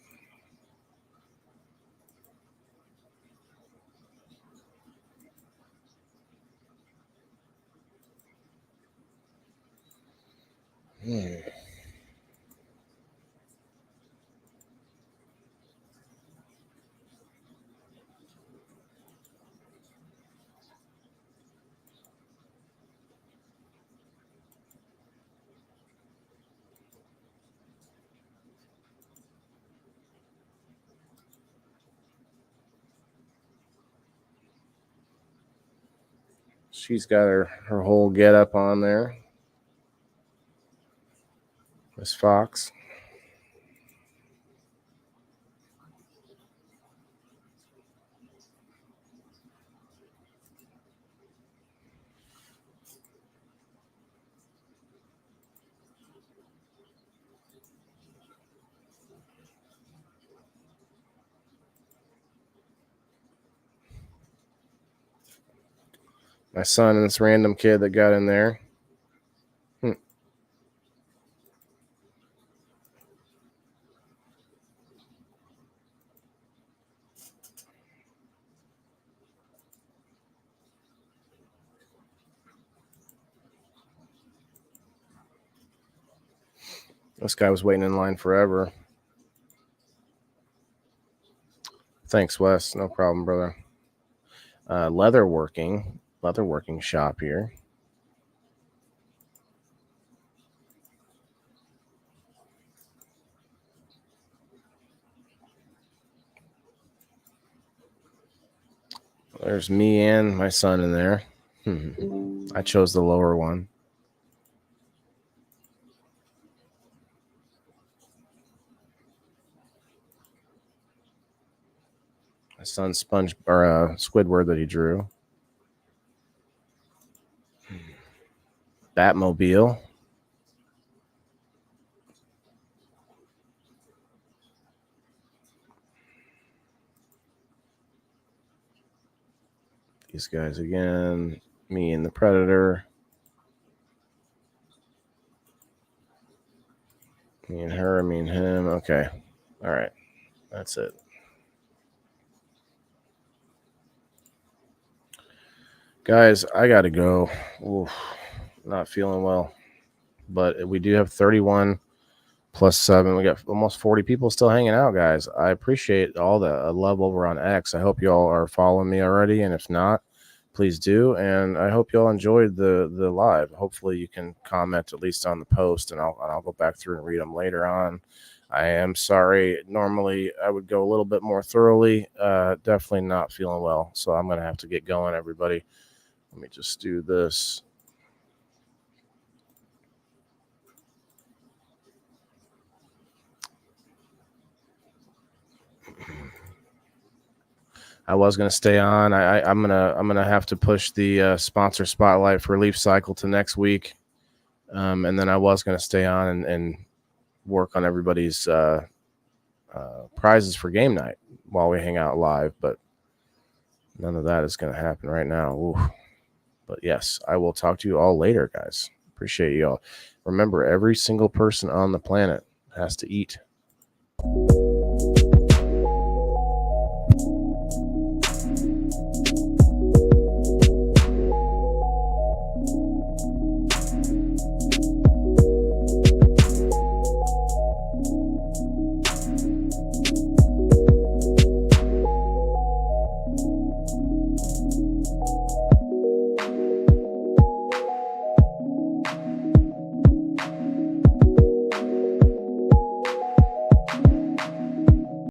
She's got her whole get up on there. Miss Fox. My son and this random kid that got in there. This guy was waiting in line forever. Thanks, Wes. No problem, brother. Leatherworking shop here. There's me and my son in there. I chose the lower one. My son's Squidward that he drew. Batmobile. These guys again. Me and the Predator. Me and her, me and him. Okay. All right. That's it. Guys, I got to go. Oof, not feeling well. But we do have 31 plus 7. We got almost 40 people still hanging out, guys. I appreciate all the love over on X. I hope you all are following me already. And if not, please do. And I hope you all enjoyed the live. Hopefully you can comment at least on the post, and I'll go back through and read them later on. I am sorry. Normally I would go a little bit more thoroughly. Definitely not feeling well. So I'm going to have to get going, everybody. Let me just do this. I was gonna stay on. I'm gonna have to push the sponsor spotlight for Leaf Cycle to next week, and then I was gonna stay on and work on everybody's prizes for game night while we hang out live. But none of that is gonna happen right now. Ooh. But yes, I will talk to you all later, guys. Appreciate you all. Remember, every single person on the planet has to eat.